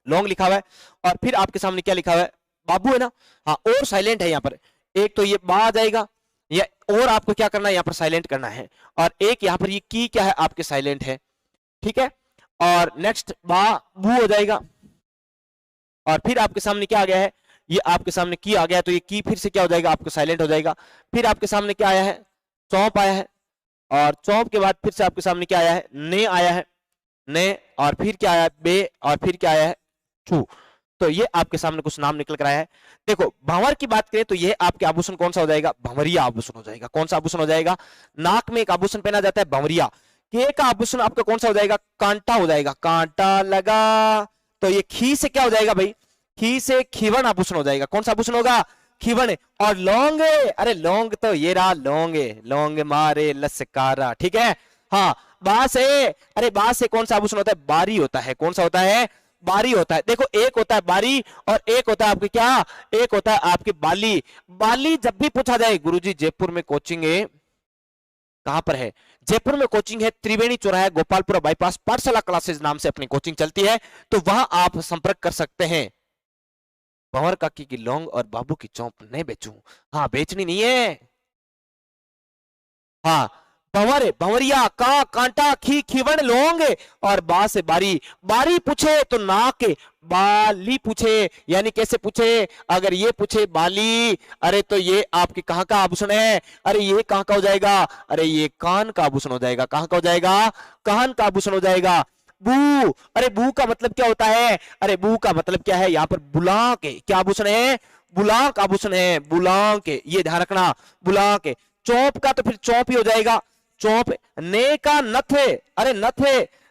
लोंग लिखा हुआ है, और फिर आपके सामने क्या लिखा हुआ है बाबू है ना। हाँ, और साइलेंट है यहाँ पर, एक तो ये बा आ जाएगा, या और आपको क्या करना है यहाँ पर साइलेंट करना है, और एक यहाँ पर ये की क्या है आपके साइलेंट है, ठीक है। और नेक्स्ट बा बू हो जाएगा, और फिर आपके सामने क्या आ गया है, ये आपके सामने की आ गया है, तो ये की फिर से क्या हो जाएगा आपको साइलेंट हो जाएगा। फिर आपके सामने क्या आया है चौप आया है, और चौप के बाद फिर से आपके सामने क्या आया है ने आया है, ने, और फिर क्या आया है बे, और फिर क्या आया है छू। तो ये आपके सामने कुछ नाम निकल कर आया है। देखो भंवर की बात करें तो ये आपके आभूषण कौन सा हो जाएगा, भंवरिया आभूषण हो जाएगा। कौन सा आभूषण हो जाएगा, नाक में एक आभूषण पहना जाता है भंवरिया। के का आभूषण आपका कौन सा हो जाएगा, कांटा हो जाएगा, कांटा लगा। तो ये खी से क्या हो जाएगा भाई, खी से खीवन आभूषण हो जाएगा। कौन सा आभूषण होगा, खीवन। और लौंग, अरे लौंग तो ये रहा लौंग, लौंग मारे लसकारा, ठीक है। हाँ, बा से, अरे बा से कौन सा आभूषण होता है, बारी होता है। कौन सा होता है, बारी होता है। देखो एक होता है बारी, और एक होता है आपके क्या, एक होता है आपकी बाली। बाली जब भी पूछा जाए, गुरुजी जयपुर में कोचिंग है, कहां पर है, जयपुर में कोचिंग है, त्रिवेणी चौराहा गोपालपुरा बाईपास, पाठशाला क्लासेस नाम से अपनी कोचिंग चलती है, तो वहां आप संपर्क कर सकते हैं। भंवर काकी की लौंग और बाबू की चौंप नहीं बेचूं, हाँ बेचनी नहीं है। हाँ, भंवर भंवरिया का कांटा खी खीवन लौंग, और बा से बारी, बारी पूछे तो नाक, बाली पूछे यानी कैसे पूछे, अगर ये पूछे बाली, अरे तो ये आपके कहां का आभूषण है, अरे ये कहां का हो जाएगा, अरे ये कान का आभूषण हो जाएगा। कहां का हो जाएगा, कान का आभूषण हो जाएगा। बू, अरे बू का मतलब क्या होता है, अरे बू का मतलब क्या है, यहाँ पर बुलाक, क्या आभूषण है, बुलाक आभूषण है, बुलाक, ये ध्यान रखना, बुलाक। चौप का तो फिर चौप ही हो जाएगा, चौप। ने का नथ, अरे नथ,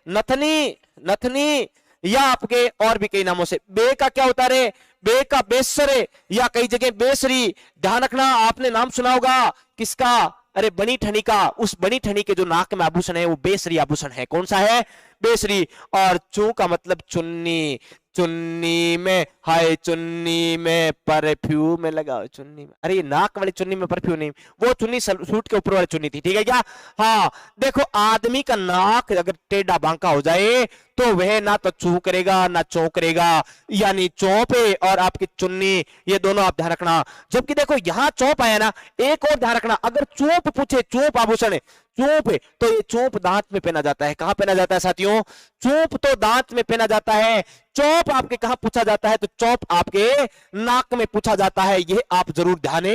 नथनी, नथनी, या आपके और भी कई नामों से। बे का क्या होता है, बे का बेसरे, या कई जगह बेसरी। ध्यान रखना, आपने नाम सुना होगा किसका, अरे बनी ठनी का। उस बनी ठनी के जो नाक में आभूषण है वो बेसरी आभूषण है। कौन सा है, बेसरी। और चू का मतलब चुन्नी, चुन्नी में, हाय चुन्नी में परफ्यूम लगाओ, चुन्नी में, अरे नाक वाली चुन्नी में परफ्यूम नहीं, वो चुन्नी सूट के ऊपर वाली चुन्नी थी, ठीक है क्या। हाँ देखो, आदमी का नाक अगर टेढ़ा बांका हो जाए तो वह ना तो चू करेगा ना चौ करेगा, यानी चौपे और आपकी चुन्नी, ये दोनों आप ध्यान रखना। जबकि देखो यहां चौप आया ना, एक और ध्यान रखना, अगर चौप पूछे, चौप आभूषण, चौप, तो ये चौप दांत में पहना जाता है। कहां पहना जाता है साथियों, चौप तो दांत में पहना जाता है। चौप आपके कहां पूछा जाता है, तो चौप आपके नाक में पूछा जाता है। ये आप जरूर ध्यान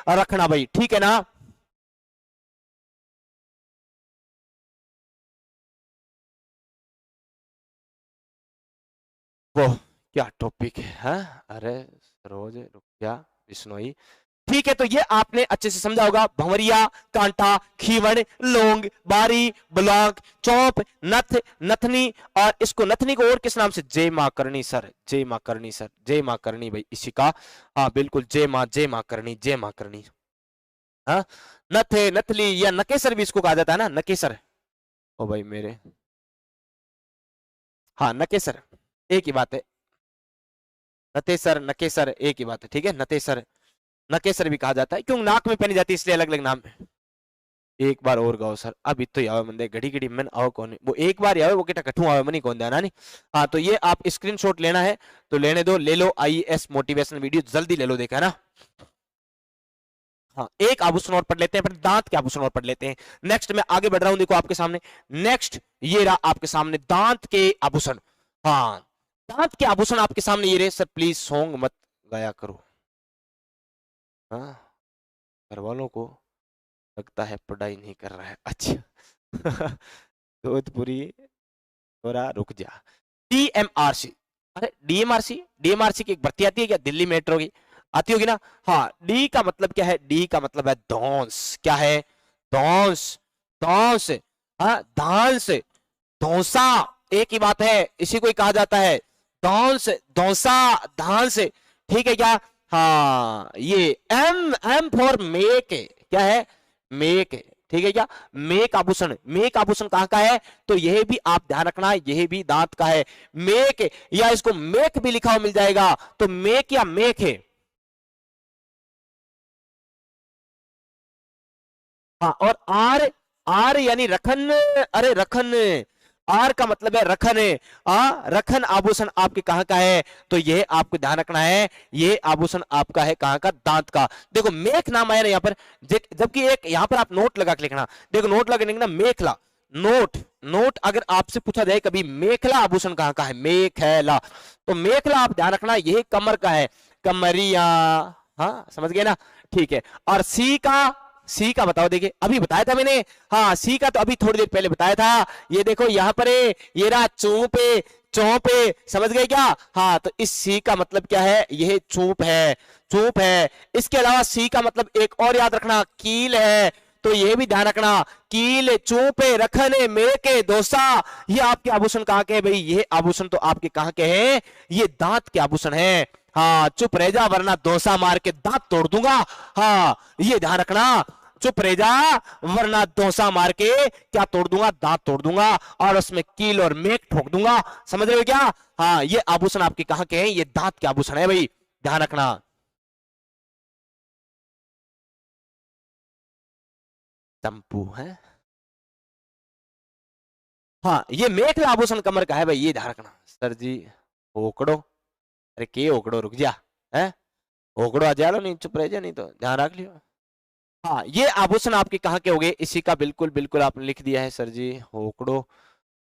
रखना भाई, ठीक है ना। वो क्या टॉपिक है, हाँ? अरे रोज रुक जा बिश्नोई, ठीक है। तो ये आपने अच्छे से समझा होगा, भंवरिया, कांटा, खीवन, लोंग, बारी, ब्लॉक, चौप, नथ, नथनी, और इसको नथनी को और किस नाम से, जय मां करनी सर, जय मां करनी सर, जय मां करनी भाई इसी का, हाँ बिल्कुल, जय मां करनी, जय मां करनी। हाँ, नथे, नथली या नकेसर भी इसको कहा जाता है ना, नकेसर। ओ भाई मेरे, हाँ नकेसर एक ही बात है, नतेसर नकेसर एक ही बात है, ठीक है। नतेसर, नकेसर भी कहा जाता है, क्यों नाक में पहनी जाती है इसलिए अलग अलग नाम है। एक बार और गाओ सर, अब इतो ही आवे मंदे घड़ी घड़ी मन आओ कौन, वो एक बार आवे वो केटा कठू आवे मनी कौन ध्यान नहीं। हाँ, तो ये आप स्क्रीनशॉट लेना है तो लेने दो, ले लो। आईएएस मोटिवेशनल वीडियो जल्दी ले लो, देखा ना। हाँ, एक आभूषण और पढ़ लेते हैं, फिर दांत के आभूषण और पढ़ लेते हैं। नेक्स्ट मैं आगे बढ़ रहा हूं, देखो आपके सामने, नेक्स्ट ये रहा आपके सामने दांत के आभूषण। हाँ, दांत के आभूषण आपके सामने ये रहे। सर प्लीज सॉन्ग मत गाया करो, हाँ घर वालों को लगता है पढ़ाई नहीं कर रहा है, अच्छा जोधपुरी थोड़ा रुक जा। डीएमआरसी, अरे डीएमआरसी, डीएमआरसी की एक भर्ती आती है क्या, दिल्ली मेट्रो की आती होगी ना। हाँ, डी का मतलब क्या है, डी का मतलब है धौंस, क्या है, धौंस, धौंस, हाँ धांस, धौंसा, एक ही बात है, इसी को ही कहा जाता है धौंस, धौंसा, धांस, ठीक है क्या। हाँ, ये एम, एम फॉर मेक, क्या है, मेक, ठीक है क्या? मेक आभूषण, मेक आभूषण कहां का है? तो यह भी आप ध्यान रखना, यह भी दांत का है। मेक या इसको मेक भी लिखा हुआ मिल जाएगा, तो मेक या मेक है। हाँ, और आर, आर यानी रखन, अरे रखन, आर का मतलब है रखन है। रखन आभूषण आपके कहां का है? तो यह आपको ध्यान रखना है, यह आभूषण आपका है कहां का? दांत का। देखो मेख नाम आया ना यहाँ पर, जबकि एक यहाँ पर आप नोट लगा के लिखना। देखो नोट लगा के लिखना मेखला, नोट, नोट अगर आपसे पूछा जाए कभी मेखला आभूषण कहां का है, मेखला, तो मेखला आप ध्यान रखना यह कमर का है, कमरिया। हाँ समझ गए ना? ठीक है। और सी का, सी का बताओ, देखिए अभी बताया था मैंने। हाँ सी का तो अभी थोड़ी देर पहले बताया था। ये देखो यहाँ पर है, ये रहा चोप है, चौप है, समझ गए क्या? हाँ, तो इस सी का मतलब क्या है? यह चूप है, चूप है। इसके अलावा सी का मतलब एक और याद रखना, कील है, तो यह भी ध्यान रखना, कील, चूपे, रखने, मेके, दोसा, ये आपके आभूषण कहां के हैं भाई? ये आभूषण तो आपके कहां के हैं? ये दांत के आभूषण है। हाँ, चुप रह जा वरना डोसा मार के दांत तोड़ दूंगा। हाँ, ये ध्यान रखना, चुप रह जा वरना डोसा मार के क्या तोड़ दूंगा? दांत तोड़ दूंगा, और उसमें कील और मेक ठोक दूंगा। समझ रहे हो क्या? हाँ, ये आभूषण आपके कहां के हैं? ये दांत के आभूषण है भाई, ध्यान रखना। तंपू है। हाँ, ये मेखला आभूषण कमर का है भाई, ये ध्यान रखना। सर जी ओकड़ो, अरे के ओकड़ो, रुक जा है, ओकड़ो आ जा लो, नहीं चुप रह जा, नहीं तो ध्यान रख लियो। हाँ, ये आभूषण आपके कहाँ के हो गए? इसी का बिल्कुल बिल्कुल आपने लिख दिया है सर जी, ओकड़ो।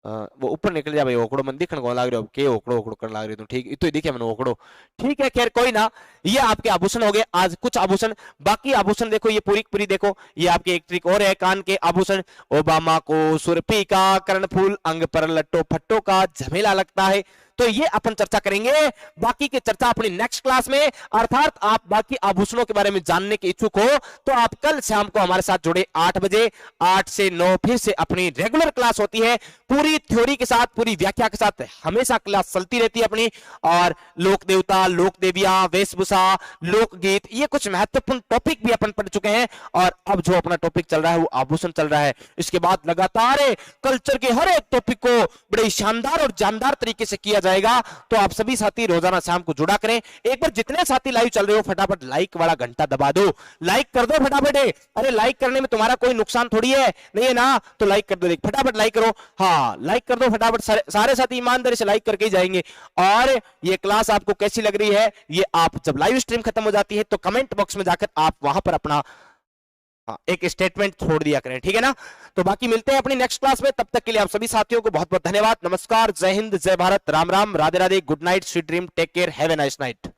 वो ऊपर निकल जा भाई, ओकड़ो मन दिखण को लाग रहे हो, के ओकड़ो ओकड़ो कर लाग रहे हो, ठीक तो दिखे मैंने ओकड़ो। ठीक है, खैर कोई ना, ये आपके आभूषण हो गए आज कुछ आभूषण। बाकी आभूषण देखो, ये पूरी पूरी देखो, ये आपके एक ट्रिक और है, कान के आभूषण। ओबामा को सुरपी का, कर्णफूल अंग पर लट्टो फट्टो का झमेला लगता है, तो ये अपन चर्चा करेंगे। बाकी की चर्चा अपनी नेक्स्ट क्लास में, अर्थात आप बाकी आभूषणों के बारे में जानने के इच्छुक हो तो आप कल शाम को हमारे साथ जुड़े 8 बजे, 8 से 9 फिर से अपनी रेगुलर क्लास होती है, पूरी थ्योरी के साथ, पूरी व्याख्या के साथ हमेशा क्लास चलती रहती है अपनी। और लोक देवता, लोक देवियां, वेशभूषा, लोकगीत, ये कुछ महत्वपूर्ण टॉपिक भी अपन पढ़ चुके हैं, और अब जो अपना टॉपिक चल रहा है वो आभूषण चल रहा है। इसके बाद लगातार कल्चर के हर एक टॉपिक को बड़े शानदार और जानदार तरीके से किया जाएगा। तो आप सभी साथी रोजाना शाम को जुड़ा करें। एक बार जितने साथी लाइव चल रहे हो फटाफट लाइक वाला घंटा दबा दो, लाइक कर दो फटाफट। अरे लाइक करने में तुम्हारा कोई नुकसान थोड़ी है, नहीं है ना? तो लाइक कर दो, फटाफट लाइक करो। हाँ, लाइक कर दो फटाफट, सारे साथी ईमानदारी से लाइक करके ही जाएंगे। और ये क्लास आपको कैसी लग रही है, ये आप जब लाइव स्ट्रीम खत्म हो जाती है तो कमेंट बॉक्स में जाकर आप वहां पर अपना एक स्टेटमेंट छोड़ दिया करें, ठीक है ना? तो बाकी मिलते हैं अपनी नेक्स्ट क्लास में, तब तक के लिए आप सभी साथियों को बहुत बहुत धन्यवाद। नमस्कार, जय हिंद, जय Bharat, Ram Ram, Radhe Radhe, good night, sweet dream, take care, have a nice night.